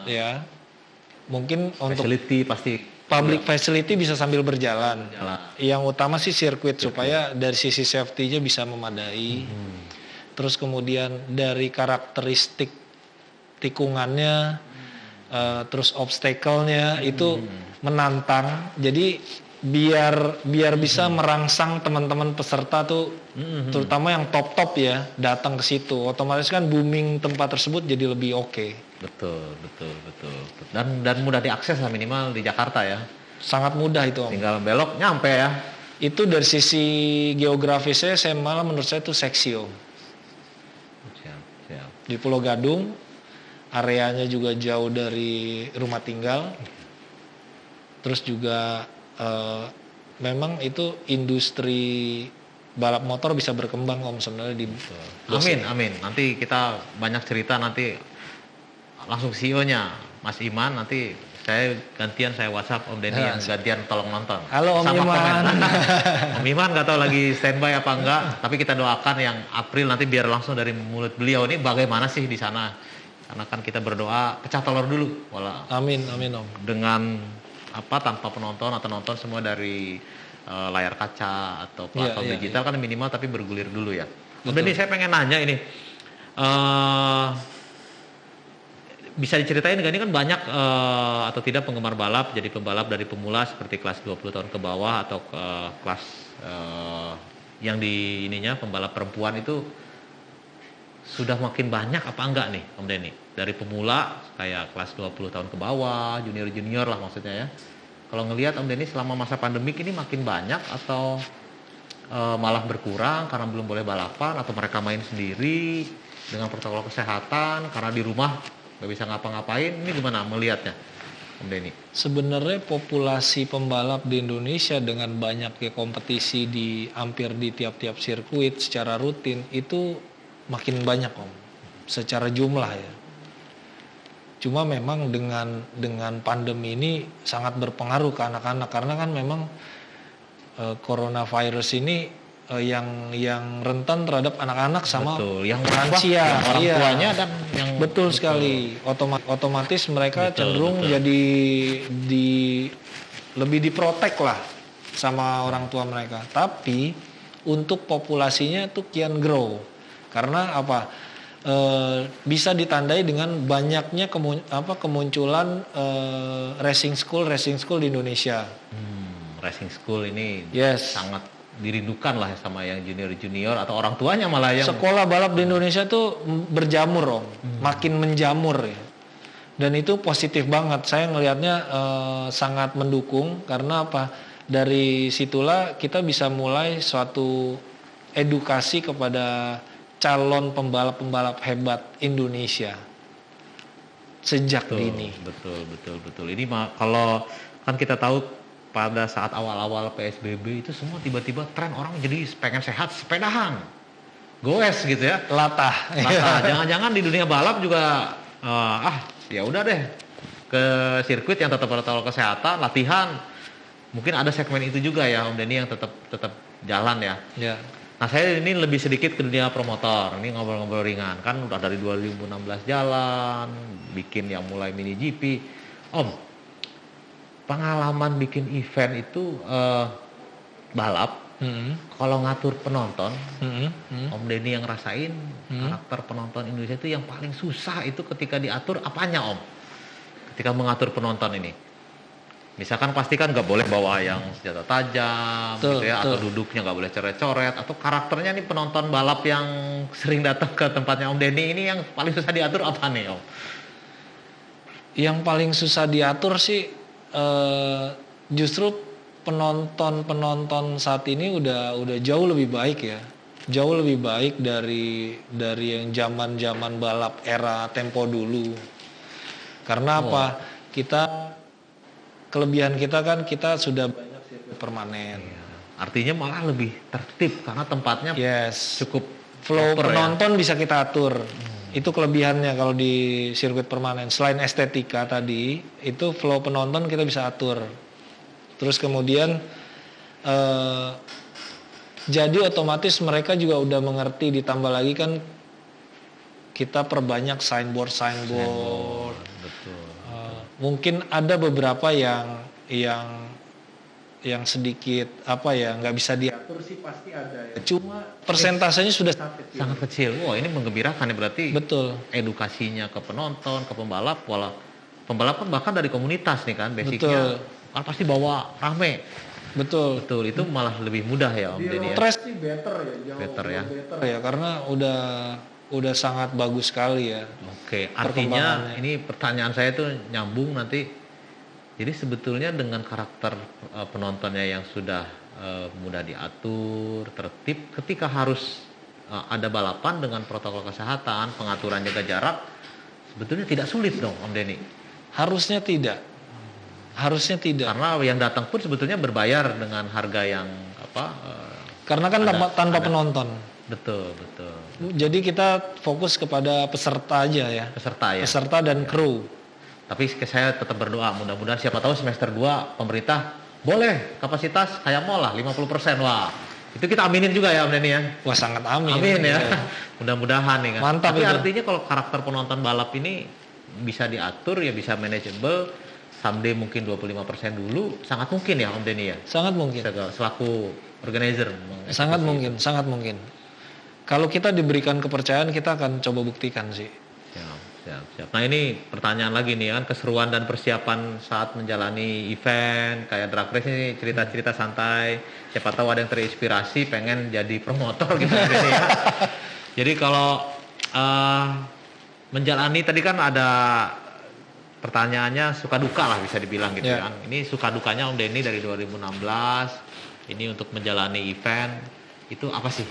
Ya. Mungkin untuk Facility pasti public facility bisa sambil berjalan. Yang utama sih sirkuit supaya dari sisi safety-nya bisa memadai. Terus kemudian dari karakteristik tikungannya, terus obstacle-nya itu menantang. Jadi biar bisa merangsang teman-teman peserta tuh, terutama yang top ya, datang ke situ. Otomatis kan booming tempat tersebut jadi lebih oke. Betul. Dan mudah diakses lah, minimal di Jakarta ya. Sangat mudah itu Om. Tinggal belok nyampe ya. Itu dari sisi geografisnya saya malah menurut saya itu seksi Om. Siap. Di Pulau Gadung, areanya juga jauh dari rumah tinggal. Terus juga memang itu industri balap motor bisa berkembang Om sebenarnya di. Amin. Nanti kita banyak cerita, nanti langsung CEO-nya Mas Iman, nanti saya WhatsApp Om Deddy yang gantian tolong nonton. Halo Om Iman. Om Iman nggak tahu lagi standby apa enggak, tapi kita doakan yang April nanti biar langsung dari mulut beliau ini bagaimana sih di sana. Karena kan kita berdoa pecah telur dulu, Amin Om. dengan tanpa penonton atau nonton semua dari layar kaca atau platform digital kan minimal, tapi bergulir dulu ya. Om Deddy, saya pengen nanya ini. Bisa diceritain nggak, ini kan banyak atau tidak penggemar balap, jadi pembalap dari pemula seperti kelas 20 tahun ke bawah atau kelas yang di ininya pembalap perempuan itu sudah makin banyak apa enggak nih Om Deddy? Dari pemula kayak kelas 20 tahun ke bawah, junior lah maksudnya ya. Kalau ngelihat Om Deddy selama masa pandemik ini makin banyak atau malah berkurang karena belum boleh balapan, atau mereka main sendiri dengan protokol kesehatan karena di rumah nggak bisa ngapa-ngapain, ini gimana melihatnya Om Deddy? Sebenarnya populasi pembalap di Indonesia dengan banyaknya kompetisi di hampir di tiap-tiap sirkuit secara rutin itu makin banyak Om, secara jumlah ya. Cuma memang dengan pandemi ini sangat berpengaruh ke anak-anak, karena kan memang coronavirus ini yang rentan terhadap anak-anak sama yang lansia, orang tuanya dan yang betul sekali. Otomatis mereka cenderung jadi lebih diprotek lah sama orang tua mereka. Tapi untuk populasinya itu kian grow, karena apa? Bisa ditandai dengan banyaknya kemunculan racing school di Indonesia. Racing school ini Yes. sangat dirindukan lah sama yang junior atau orang tuanya malah yang sekolah balap di Indonesia tuh berjamur Om, makin menjamur ya. Dan itu positif banget. Saya ngelihatnya sangat mendukung, karena apa? Dari situlah kita bisa mulai suatu edukasi kepada calon pembalap-pembalap hebat Indonesia sejak dini. Betul. Ini kalau kan kita tahu pada saat awal-awal PSBB itu semua tiba-tiba tren orang jadi pengen sehat sepedahan. Goes gitu ya. Latah. Jangan-jangan di dunia balap juga ya udah deh ke sirkuit yang tetap protokol kesehatan, latihan. Mungkin ada segmen itu juga ya Om Denny yang tetap jalan ya. Ya. Nah saya ini lebih sedikit ke dunia promotor. Ini ngobrol-ngobrol ringan kan udah dari 2016 jalan, bikin yang mulai mini GP. Om, pengalaman bikin event itu balap. Kalau ngatur penonton, Om Denny yang rasain karakter penonton Indonesia itu yang paling susah itu ketika diatur apanya Om? Ketika mengatur penonton ini, misalkan pasti kan nggak boleh bawa yang senjata tajam, gitu ya, atau duduknya nggak boleh coret-coret, atau karakternya nih penonton balap yang sering datang ke tempatnya Om Denny ini yang paling susah diatur apa nih Om? Yang paling susah diatur sih justru penonton saat ini udah jauh lebih baik ya, jauh lebih baik dari yang zaman balap era tempo dulu. Karena apa? Kelebihan kita kan kita sudah banyak sirkuit permanen. Iya. Artinya malah lebih tertib karena tempatnya cukup flow penonton bisa kita atur. Itu kelebihannya kalau di sirkuit permanen. Selain estetika tadi, itu flow penonton kita bisa atur. Terus kemudian jadi otomatis mereka juga udah mengerti, ditambah lagi kan kita perbanyak signboard. Betul. Mungkin ada beberapa yang sedikit nggak bisa diatur sih, pasti ada ya. Cuma persentasenya sudah sangat kecil. Wah, ini menggembirakan ya berarti. Betul. Edukasinya ke penonton, ke pembalap, pembalap kan bahkan dari komunitas nih kan, basicnya kan pasti bawa rame. Betul. Itu malah lebih mudah ya Om Denny ya. Trash sih better ya, better ya karena udah sangat bagus sekali ya. Oke, artinya ini pertanyaan saya tuh nyambung nanti. Jadi sebetulnya dengan karakter penontonnya yang sudah mudah diatur, tertib, ketika harus ada balapan dengan protokol kesehatan, pengaturan jaga jarak, sebetulnya tidak sulit dong Om Denny. Harusnya tidak. Karena yang datang pun sebetulnya berbayar dengan harga yang karena kan tanpa penonton. Betul. Jadi kita fokus kepada peserta aja ya. Peserta dan kru. Tapi saya tetap berdoa, mudah-mudahan siapa tahu semester 2 pemerintah boleh kapasitas kayak mall lah 50%. Wah, itu kita aminin juga ya Om Denny ya. Wah, sangat amin. Amin ya. Mudah-mudahan nih kan. Mantap. Tapi itu. artinya kalau karakter penonton balap ini bisa diatur ya, bisa manageable, someday mungkin 25% dulu, sangat mungkin ya Om Denny ya. Sangat mungkin. Selaku organizer. Sangat mungkin. Kalau kita diberikan kepercayaan, kita akan coba buktikan sih. Siap. Nah ini pertanyaan lagi nih kan, keseruan dan persiapan saat menjalani event kayak drag race ini, cerita-cerita santai. Siapa tahu ada yang terinspirasi pengen jadi promotor gitu ya. Jadi kalau menjalani tadi kan ada pertanyaannya suka duka lah bisa dibilang gitu kan. Ini suka dukanya Om Denny dari 2016 ini untuk menjalani event itu apa sih?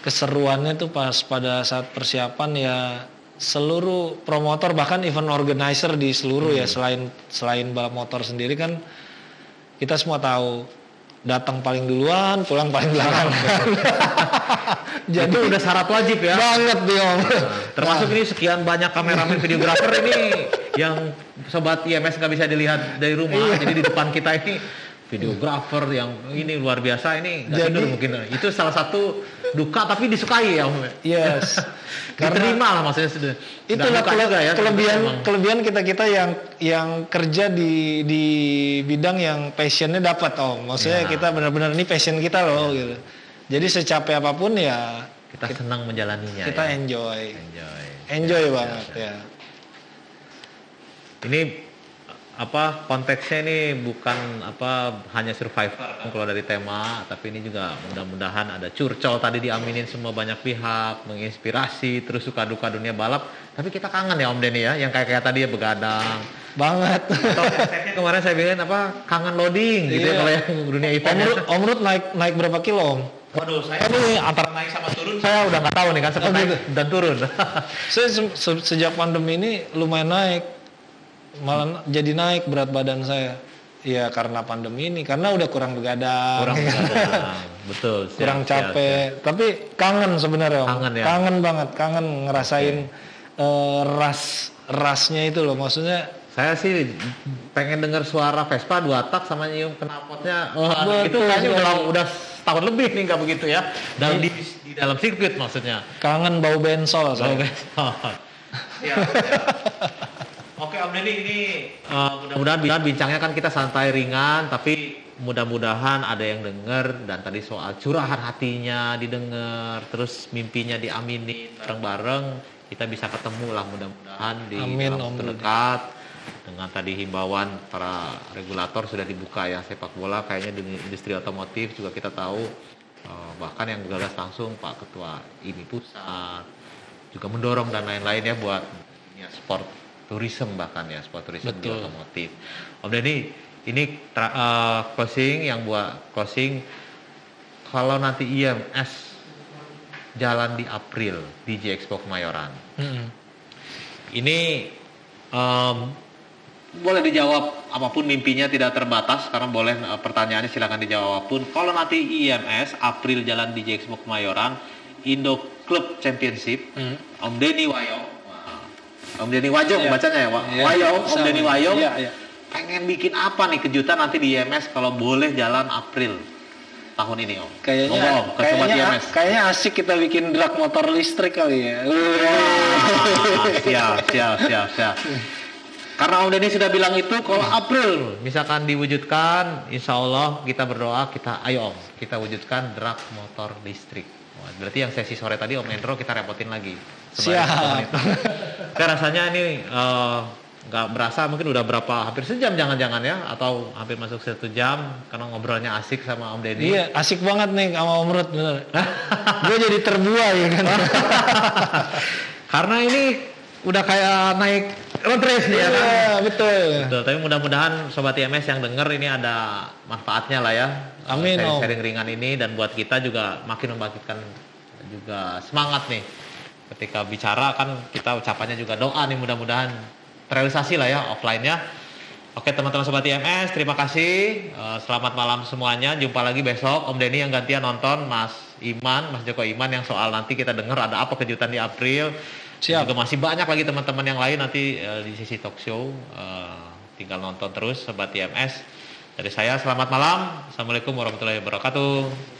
Keseruannya tuh pas pada saat persiapan ya, seluruh promotor bahkan event organizer di seluruh ya, selain balap motor sendiri kan kita semua tahu datang paling duluan, pulang paling belakangan. Jadi udah syarat wajib ya. Banget nih Om. Termasuk ini sekian banyak kameramen videografer ini yang sobat IMS nggak bisa dilihat dari rumah. Jadi di depan kita ini videografer yang ini luar biasa ini nggak tidur mungkin. Itu salah satu duka tapi disukai ya Om. Yes. Diterima lah maksudnya sudah. Itulah kelebihan kita yang kerja di bidang yang passionnya dapat Om. Maksudnya kita benar-benar ini passion kita loh gitu. Jadi secapek apapun ya kita senang menjalaninya. Kita enjoy banget ya. Ini konteksnya ini bukan hanya survivor kan kalau dari tema, tapi ini juga mudah-mudahan ada curcol tadi diaminin semua banyak pihak, menginspirasi, terus suka duka dunia balap. Tapi kita kangen ya Om Denny ya, yang kayak tadi ya begadang banget. Atau kemarin saya bilang kangen loading gitu ya kalau yang dunia event. Om Rut naik berapa kilo Om? Waduh, saya ini antara naik sama turun saya udah nggak tahu nih kan, sempat naik dan turun. Saya sejak pandemi ini lumayan naik. Malah jadi naik berat badan saya ya karena pandemi ini, karena udah kurang begadang. Betul. Kurang capek. Tapi kangen sebenarnya Om. Kangen ya. Kangen banget, kangen ngerasain rasnya itu loh. Maksudnya Saya sih pengen dengar suara Vespa 2 tak sama nyium knalpotnya. Itu Betul kayaknya sekali. udah setahun lebih nih nggak begitu ya. Di dalam sirkuit maksudnya. kangen bau bensol saya. Siap. Oke Om Denny, ini mudah-mudahan bincangnya kan kita santai ringan, tapi mudah-mudahan ada yang denger, dan tadi soal curahan hatinya didengar, terus mimpinya diaminin bareng-bareng, kita bisa ketemu lah mudah-mudahan di Amin, dalam Om waktu dekat. Dengan tadi himbauan para regulator sudah dibuka ya, sepak bola kayaknya di industri otomotif juga kita tahu, bahkan yang gagas langsung Pak Ketua IMI Pusat juga mendorong dan lain-lain ya buat ya, sport tourism, bahkan ya sport tourism di Betul. otomotif. Om Denny, ini closing, yang buat closing, kalau nanti IMS jalan di April di Expo Kemayoran, ini boleh dijawab apapun, mimpinya tidak terbatas karena boleh pertanyaannya silakan dijawab apapun. Kalau nanti IMS April jalan di Expo Kemayoran, Indo Club Championship, Om Denny Wayong, Om Denny Wajong bacanya ya, Wayong, Om Denny Wayong, pengen bikin apa nih kejutan nanti di IMS kalau boleh jalan April tahun ini Om? Kayaknya asik kita bikin drag motor listrik kali ya. Siap. Karena Om Denny sudah bilang itu, kalau April misalkan diwujudkan, insya Allah kita berdoa, ayo Om, kita wujudkan drag motor listrik. Berarti yang sesi sore tadi Om Endro kita repotin lagi. Siap. Kan rasanya ini nggak berasa, mungkin udah hampir sejam jangan-jangan ya, atau hampir masuk 1 jam karena ngobrolnya asik sama Om Denny. Iya, asik banget nih sama Om Rud, bener. Gue jadi terbuai ya kan. Karena ini udah kayak naik road race nih ya kan. Iya, betul. Tapi mudah-mudahan Sobat IMS yang denger ini ada manfaatnya lah ya. Amin, Om. Sharing ringan ini, dan buat kita juga makin membangkitkan juga semangat nih. Ketika bicara kan kita ucapannya juga doa nih, mudah-mudahan terrealisasi lah ya offline-nya. Oke teman-teman Sobat IMS, terima kasih. Selamat malam semuanya. Jumpa lagi besok. Om Denny yang gantian nonton, Mas Joko Iman yang soal nanti kita dengar ada apa kejutan di April. Siap. Juga masih banyak lagi teman-teman yang lain nanti di sisi talk show. Tinggal nonton terus Sobat IMS. Dari saya selamat malam. Assalamualaikum warahmatullahi wabarakatuh.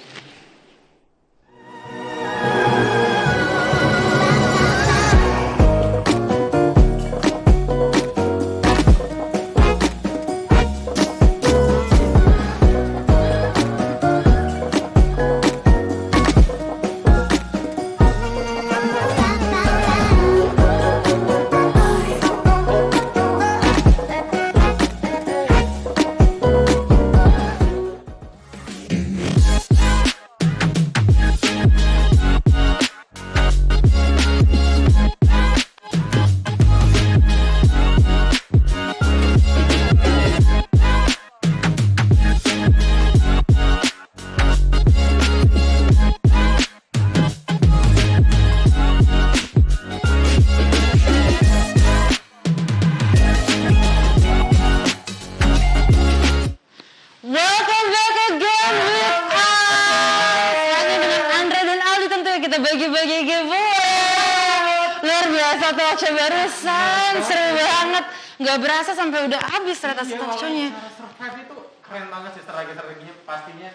Welcome back again with us. Hanya dengan Andre dan Aldi tentunya kita bagi-bagi giveaway. Luar biasa talk show barusan, seru banget. Nggak berasa sampai udah habis ternyata talk show-nya. Survive itu keren banget sih, strategi-strateginya pastinya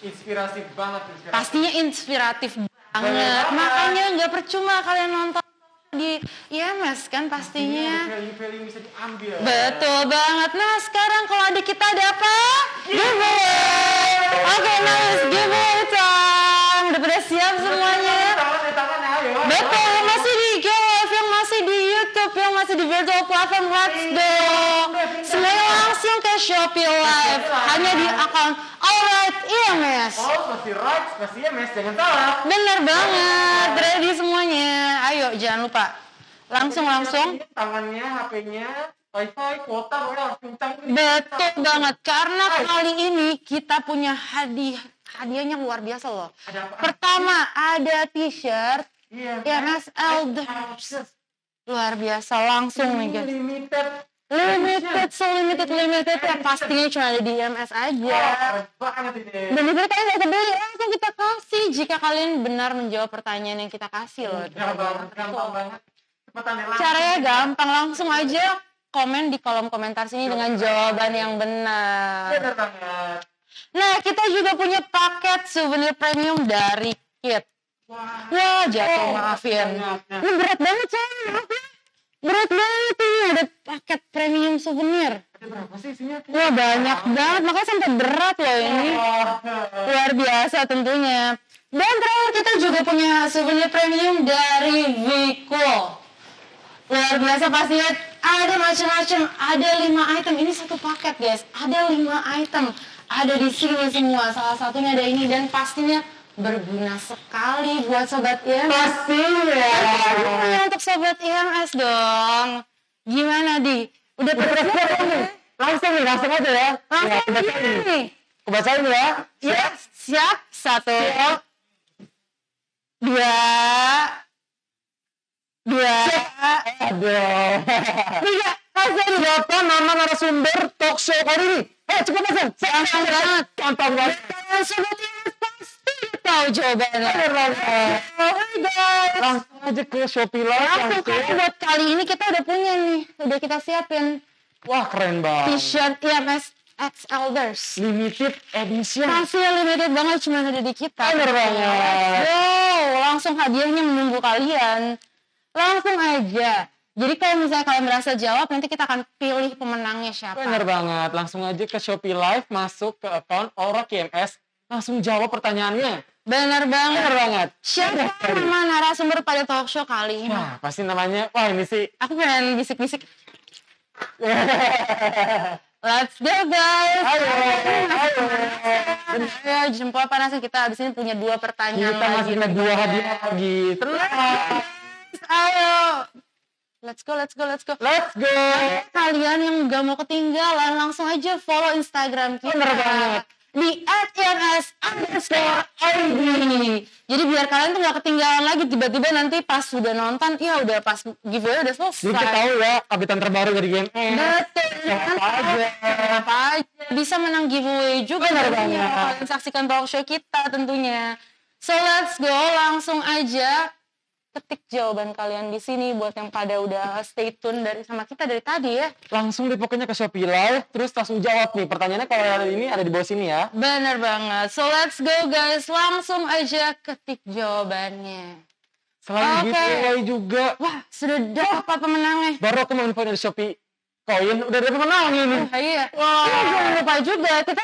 inspiratif banget. Pastinya inspiratif banget. Makanya nggak percuma kalian nonton di IMS kan pastinya. Value bisa diambil. Betul banget. Nah sekarang kalau adik kita ada apa? Giveaway. Oke, nice giveaway time. Udah pada siap semuanya? Tangan ya, ayo. Betul, masih di GoLive, yang masih di YouTube, yang masih di virtual platform Let's dong. Semuanya langsung ke Shopee Live. Hanya di akun Alright IMS. Oh, pasti right, pasti ya mes, jangan salah. Bener banget, ready semuanya. Ayo, jangan lupa. Langsung. Tangannya, HP-nya, wifi, kuota, udah kencang. Betul banget, karena kali ini kita punya hadiahnya luar biasa loh. Ada apa? Pertama, ada t-shirt Iya. IMS Elders. Luar biasa, langsung nih guys. Limited Limited, so limited ya pastinya cuma ada di IMS aja. Dan itu kalian nggak kebeli, langsung kita kasih jika kalian benar menjawab pertanyaan yang kita kasih loh. Caranya gampang, langsung aja komen di kolom komentar sini dengan jawaban yang benar. Nah, kita juga punya paket souvenir premium dari Kit. Wah, jatuh maafin. Ini berat banget coy, maaf ya. Berat banget ini ada paket premium souvenir. Berapa sih isinya? Wah, banyak banget, makanya sampai berat loh ini. Luar biasa tentunya. Dan terakhir kita juga punya souvenir premium dari Viko. Luar biasa pastinya, ada macam-macam, ada 5 item. Ini satu paket guys, ada 5 item. Ada di sini semua, salah satunya ada ini dan pastinya berguna sekali buat Sobat IMS. Pastinya untuk Sobat IMS dong. Gimana Di? Udah persiapan? Langsung aja ya. Langsung nih. Kebacain ya. Ya, siap. 1, 2, 3. Langsung Siapa nama narasumber talk show kali ini? Cepat langsung. gampang banget. Gampang banget. Sobat IMS pasti tahu jawabannya. Hai guys. Langsung aja ke Shopee Live. Langsung karena buat kali ini kita udah punya nih. Udah kita siapin Wah, keren banget. t-shirt IMS X Elders. Limited edition. Masih limited banget, cuma ada di kita. Bener banget. Go, langsung hadiahnya menunggu kalian. Langsung aja. Jadi kalau misalnya kalian berhasil jawab, nanti kita akan pilih pemenangnya siapa. Bener banget. Langsung aja ke Shopee Live, masuk ke account Aurak IMS, langsung jawab pertanyaannya. Bener banget. Bener banget. Siapa nama narasumber pada talk show kali ini? Wah, pasti namanya, wah ini sih. Aku pengen bisik-bisik. Let's go guys. Ayo jempol panasan, kita abis ini punya 2 pertanyaan Kita masih ada 2 hadiah lagi. Tenang. Ayo. Let's go. Let's go. Kalian yang gak mau ketinggalan, langsung aja follow Instagram kita. Bener banget. Di @IMS_ID. Jadi biar kalian tuh gak ketinggalan lagi, tiba-tiba nanti pas sudah nonton, ya udah pas giveaway udah selesai. Jadi kita tahu ya update terbaru dari GMS. Betul. Apa aja. Bisa menang giveaway juga. Bener tentunya. banget. Kalian saksikan talk show kita tentunya. So let's go, langsung aja ketik jawaban kalian di sini buat yang pada udah stay tune sama kita dari tadi ya. Langsung deh pokoknya ke Shopee Live, terus langsung jawab nih. Pertanyaannya kalau ada ini ada di bawah sini ya. Bener banget. So let's go guys, langsung aja ketik jawabannya. Selain Oke. giveaway juga. Wah, sudah dapat pemenangnya. Baru aku mau info dari Shopee Coin, udah ada pemenang ini. Iya. Wah. Ini jangan lupa juga kita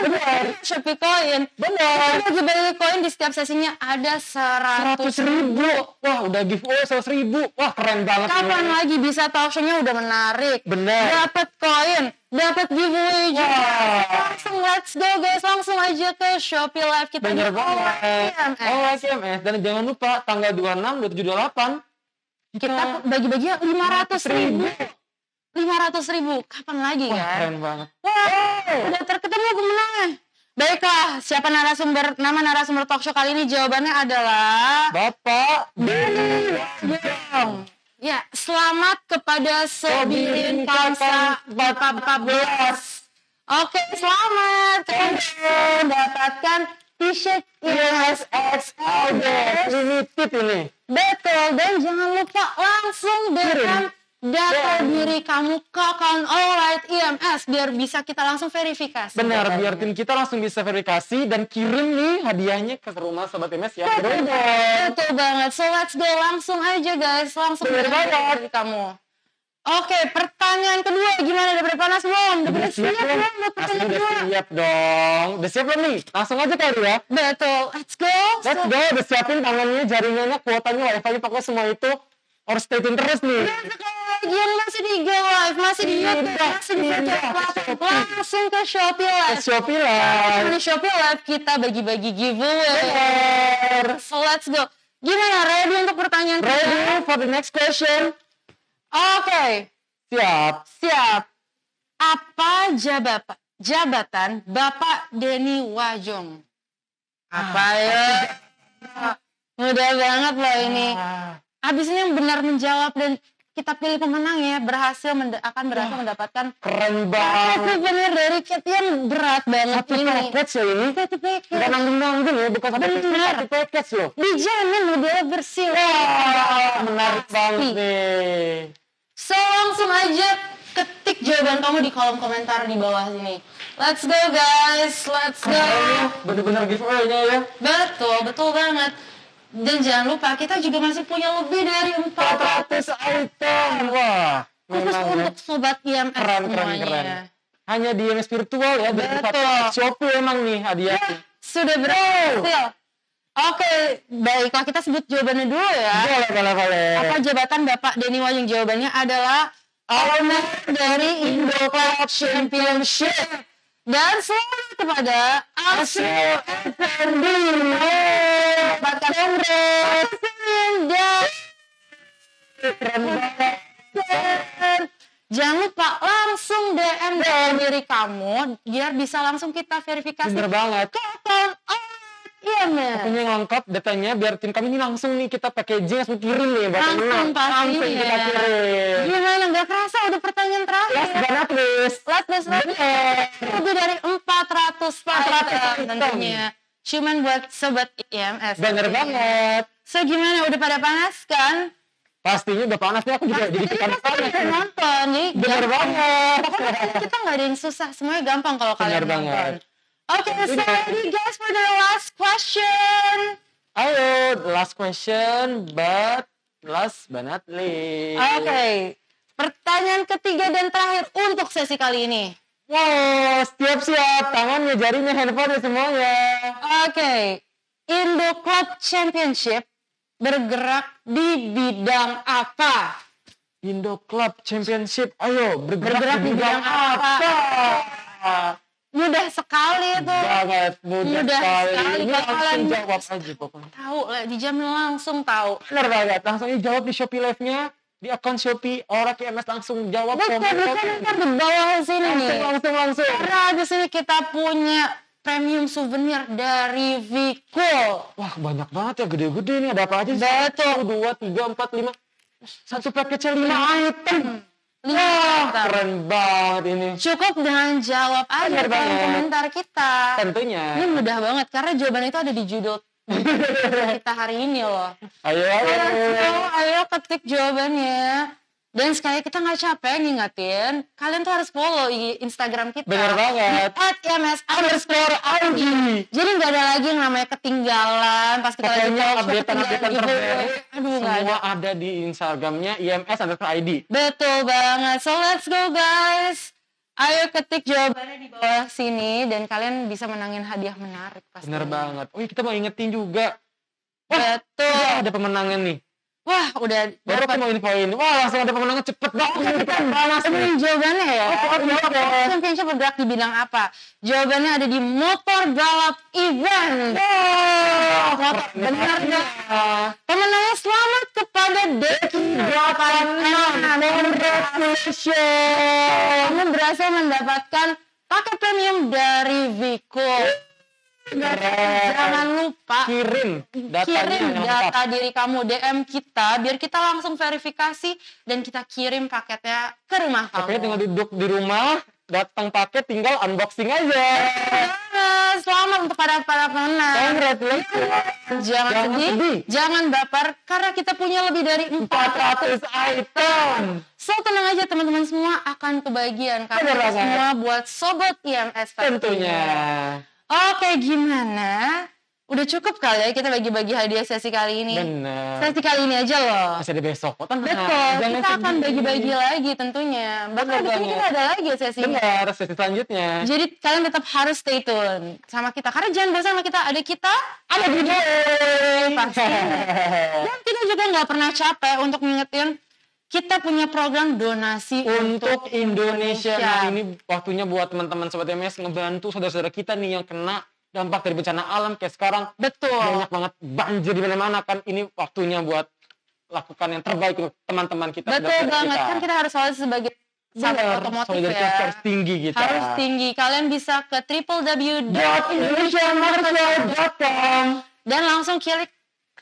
Shopee Coin. Bener. Kita bagi koin di setiap sesinya ada 100.000. Wah, udah giveaway 100.000. Wah, keren banget. Kapan ini. lagi bisa talk show-nya udah menarik. Bener. Dapat koin, dapat giveaway juga. Wah. Langsung let's go guys, langsung aja ke Shopee Live kita. Bener di banget. IMS. Oh, IMS. Dan jangan lupa tanggal 26, 27, 28. Kita bagi-bagi 500.000. 500.000. Kapan lagi Wah, kan? keren banget. Wah, udah terketemu pemenangnya. Baiklah, siapa nama narasumber talk show kali ini? Jawabannya adalah Bapak Denny Wajong. Ya, selamat kepada Sobirin Kamsa 14. Oke, selamat. Kalian mendapatkan t-shirt IMS X Elders. limited ini. Betul, dan jangan lupa langsung dengan data diri kamu ke account Alright IMS biar bisa kita langsung verifikasi. Benar, datanya. biar tim kita langsung bisa verifikasi dan kirim nih hadiahnya ke rumah Sobat IMS ya. Betul banget. So let's go, langsung aja guys, langsung Bener data banget. dari kamu. Oke, pertanyaan kedua gimana? Udah pada panas belum? Udah pada siap belum buat Pasti pertanyaan udah kedua? siap dong. Udah siap belum nih? Langsung aja kali ya. Betul, let's go. Let's go, udah siapin tangannya, jaringannya, kuotanya, wifi-nya, pokoknya semua itu harus stay tune terus nih. Dan sekali lagi yang masih di Go Live, masih di YouTube, masih di langsung ke Shopee Live. Shopee lah. Di Shopee Live kita bagi-bagi giveaway. So let's go. Gimana, ready untuk pertanyaan kedua? Ready for the next question? Oke, Siap. siap. Apa jabatan Bapak Denny Wajong? Apa ya? Mudah banget loh ini. Abis ini yang benar menjawab dan kita pilih pemenangnya akan berhasil mendapatkan Keren banget. souvenir dari Kit yang berat banget Satu ini. package ya ini. Satu package. Gak nanggung-nanggung ya, bukan satu package, Bener. satu package loh. Dijamin modelnya bersih. Menarik banget nih. So langsung aja ketik jawaban kamu di kolom komentar di bawah sini. Let's go guys, let's go. Bener-bener giveaway-nya ya. Betul banget. Dan jangan lupa kita juga masih punya lebih dari 400 item. Wah, khusus memang ya. untuk sobat IMS Keren. semuanya. Hanya di IMS virtual ya, dari Betul. Shopee emang nih hadiah. Sudah berhasil. Oke, baiklah kita sebut jawabannya dulu ya. Boleh. Apa jabatan Bapak Denny Wayung? Jawabannya adalah owner dari Indo Club Championship. Dan selamat kepada Asro Effendi. Dapatkan dan keren banget. Jangan lupa langsung DM diri kamu biar bisa langsung kita verifikasi Bener banget. ke account. Iya men. Punya yang lengkap datanya biar tim kami ini langsung nih kita packaging langsung kirim nih buat Langsung menang. pastinya. Langsung kita kirim. Gimana gak kerasa udah pertanyaan terakhir. Last but not least. Last lebih dari 400 item tentunya. Cuman buat sobat IMS. Bener banget. So gimana udah pada panas kan? Pastinya udah panas nih, aku juga jadi Jadi panas pasti bisa nonton. Jadi Bener banget. pokoknya kita nggak ada yang susah, semuanya gampang kalau Bener kalian nonton. banget. Oke, so ready guys for the last question. Ayo, last question, but last but not least. Oke, pertanyaan ketiga dan terakhir untuk sesi kali ini. Wow, siap-siap. Tangannya, jarinya, handphone semuanya. Oke, Indo Club Championship bergerak di bidang apa? Indo Club Championship. Ayo, Bergerak di bidang apa? Mudah sekali itu. Banget, mudah Mudah sekali. sekali. Ini Kalau langsung kalian- jawab aja pokoknya. Tahu lah, dijamin langsung tahu. Bener banget, langsung aja jawab di Shopee Live-nya. Di akun Shopee, orang IMS langsung jawab. Betul, ntar di bawah sini nih. Langsung. Karena di sini kita punya premium souvenir dari Vico. Wah, banyak banget ya, gede-gede nih. Ada apa aja sih? Betul. 1, 2, 3, 4, 5. Satu package-nya 5 item. Wah, Keren banget ini. cukup dengan jawab aja Bener kolom banget. komentar kita. Tentunya. Ini mudah banget karena jawaban itu ada di judul kita hari ini loh. Ayo. Ayo ketik jawabannya. Dan sekali kita nggak capek ngingetin, kalian tuh harus follow Instagram kita. Bener banget. @ims_id. Jadi nggak ada lagi yang namanya ketinggalan pas kita lagi Pokoknya talkshow, update-update ketinggalan terbaru Aduh nggak ada. semua ada di Instagramnya IMS_ID. Betul banget. So let's go guys. Ayo ketik jawabannya di bawah sini dan kalian bisa menangin hadiah menarik pasti. Bener banget. Oh iya, kita mau ingetin juga. Betul. Ada pemenangnya nih. Wah, udah Baru aku dapat. mau infoin. Wah, langsung ada pemenangnya cepet banget. Kita panas nih. Ini jawabannya ya. Championship bergerak di bidang apa? Jawabannya ada di motor balap event. Motor, benar nggak? Pemenangnya selamat kepada Deki 86. Congratulations. Kamu berhasil mendapatkan paket premium dari Vico. Jangan lupa Kirim datanya kirim yang data lengkap. diri kamu DM kita biar kita langsung verifikasi dan kita kirim paketnya ke rumah Pokoknya kamu. tinggal duduk di rumah, datang paket, tinggal unboxing aja. Selamat untuk para pemenang. Congratulations. Jangan Jangan sedih, sedih. jangan baper karena kita punya lebih dari 400 item. So tenang aja teman-teman semua akan kebagian karena Bener itu banget. semua buat sobat IMS Tentunya. Oke, gimana? Udah cukup kali ya kita bagi-bagi hadiah sesi kali ini. Bener. Sesi kali ini aja loh. Masih ada besok. Oh, tenang. Betul, Jangan kita akan sedih. bagi-bagi lagi tentunya. Bahkan Bener abis ini banget. kita ada lagi sesi. Bener, sesi selanjutnya. Jadi kalian tetap harus stay tune sama kita. Karena jangan bosan sama kita. Ada Ada video. pasti. Dan kita juga nggak pernah capek untuk ngingetin kita punya program donasi Untuk Indonesia. Nah, ini waktunya buat teman-teman Sobat MS ngebantu saudara-saudara kita nih yang kena dampak dari bencana alam kayak sekarang. Betul. Banyak banget banjir di mana-mana kan. Ini waktunya buat lakukan yang terbaik untuk teman-teman kita. Betul saudara banget. kita. Kan kita harus selalu sebagai sahabat Bener, otomotif solidaritas ya. harus tinggi kita. Harus tinggi. Kalian bisa ke www.indonesiamotorcycle.com .indonesiamotorcycle.com dan langsung klik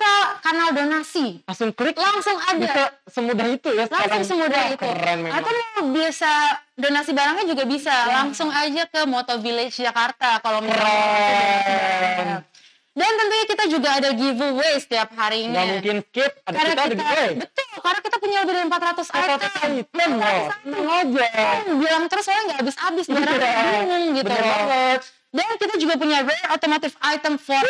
ke kanal donasi. Langsung klik, Langsung ada. bisa semudah itu ya sekarang. Langsung semudah Wah, itu. Keren memang. Atau mau biasa donasi barangnya juga bisa. Langsung aja ke Moto Village Jakarta kalau misalnya mau donasi barang. Dan tentunya kita juga ada giveaway setiap harinya. Nggak mungkin skip, ada Karena kita ada giveaway. betul, karena kita punya lebih dari 400 item. Item loh, seneng aja. Bilang terus soalnya nggak habis-habis, barangnya bingung gitu Bener loh. banget. Dan kita juga punya rare automotive item for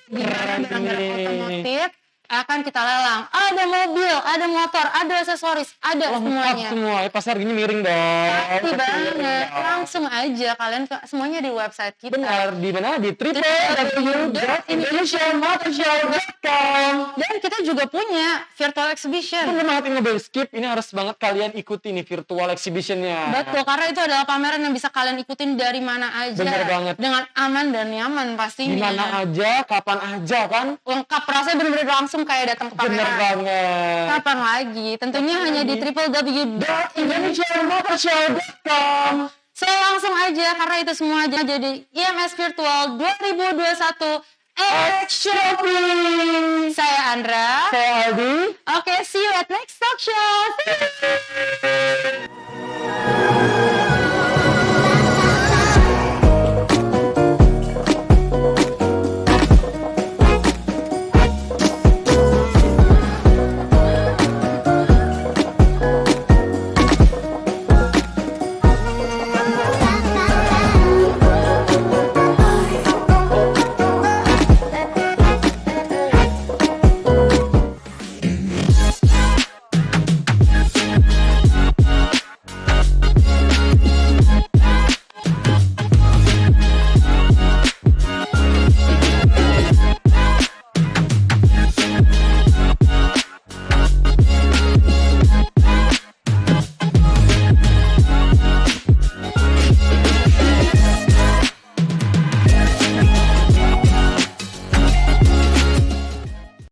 di mana barang-barang nih. otomotif akan kita lelang. Ada mobil, ada motor, ada aksesoris, ada Lengkap semuanya. semua, pasti harganya miring dong. Pasti banget. Langsung aja kalian semuanya di website kita. Benar, di mana? Di www.indonesianmotorshow.com. Dan kita juga punya virtual exhibition. Bener banget ini nggak boleh skip, ini harus banget kalian ikuti nih virtual exhibitionnya. Betul, karena itu adalah pameran yang bisa kalian ikutin dari mana aja. Bener banget. Dengan aman dan nyaman pastinya. Di mana aja, kapan aja kan? Lengkap, rasanya bener-bener langsung kayak datang ke Bener pameran. banget. Kapan lagi? Tentunya hanya di www.indonesianmotorshow.com. So langsung aja karena itu semua jadi IMS Virtual 2021 X Shopping. Saya Andra. Saya Aldi. Oke, see you at next talk show.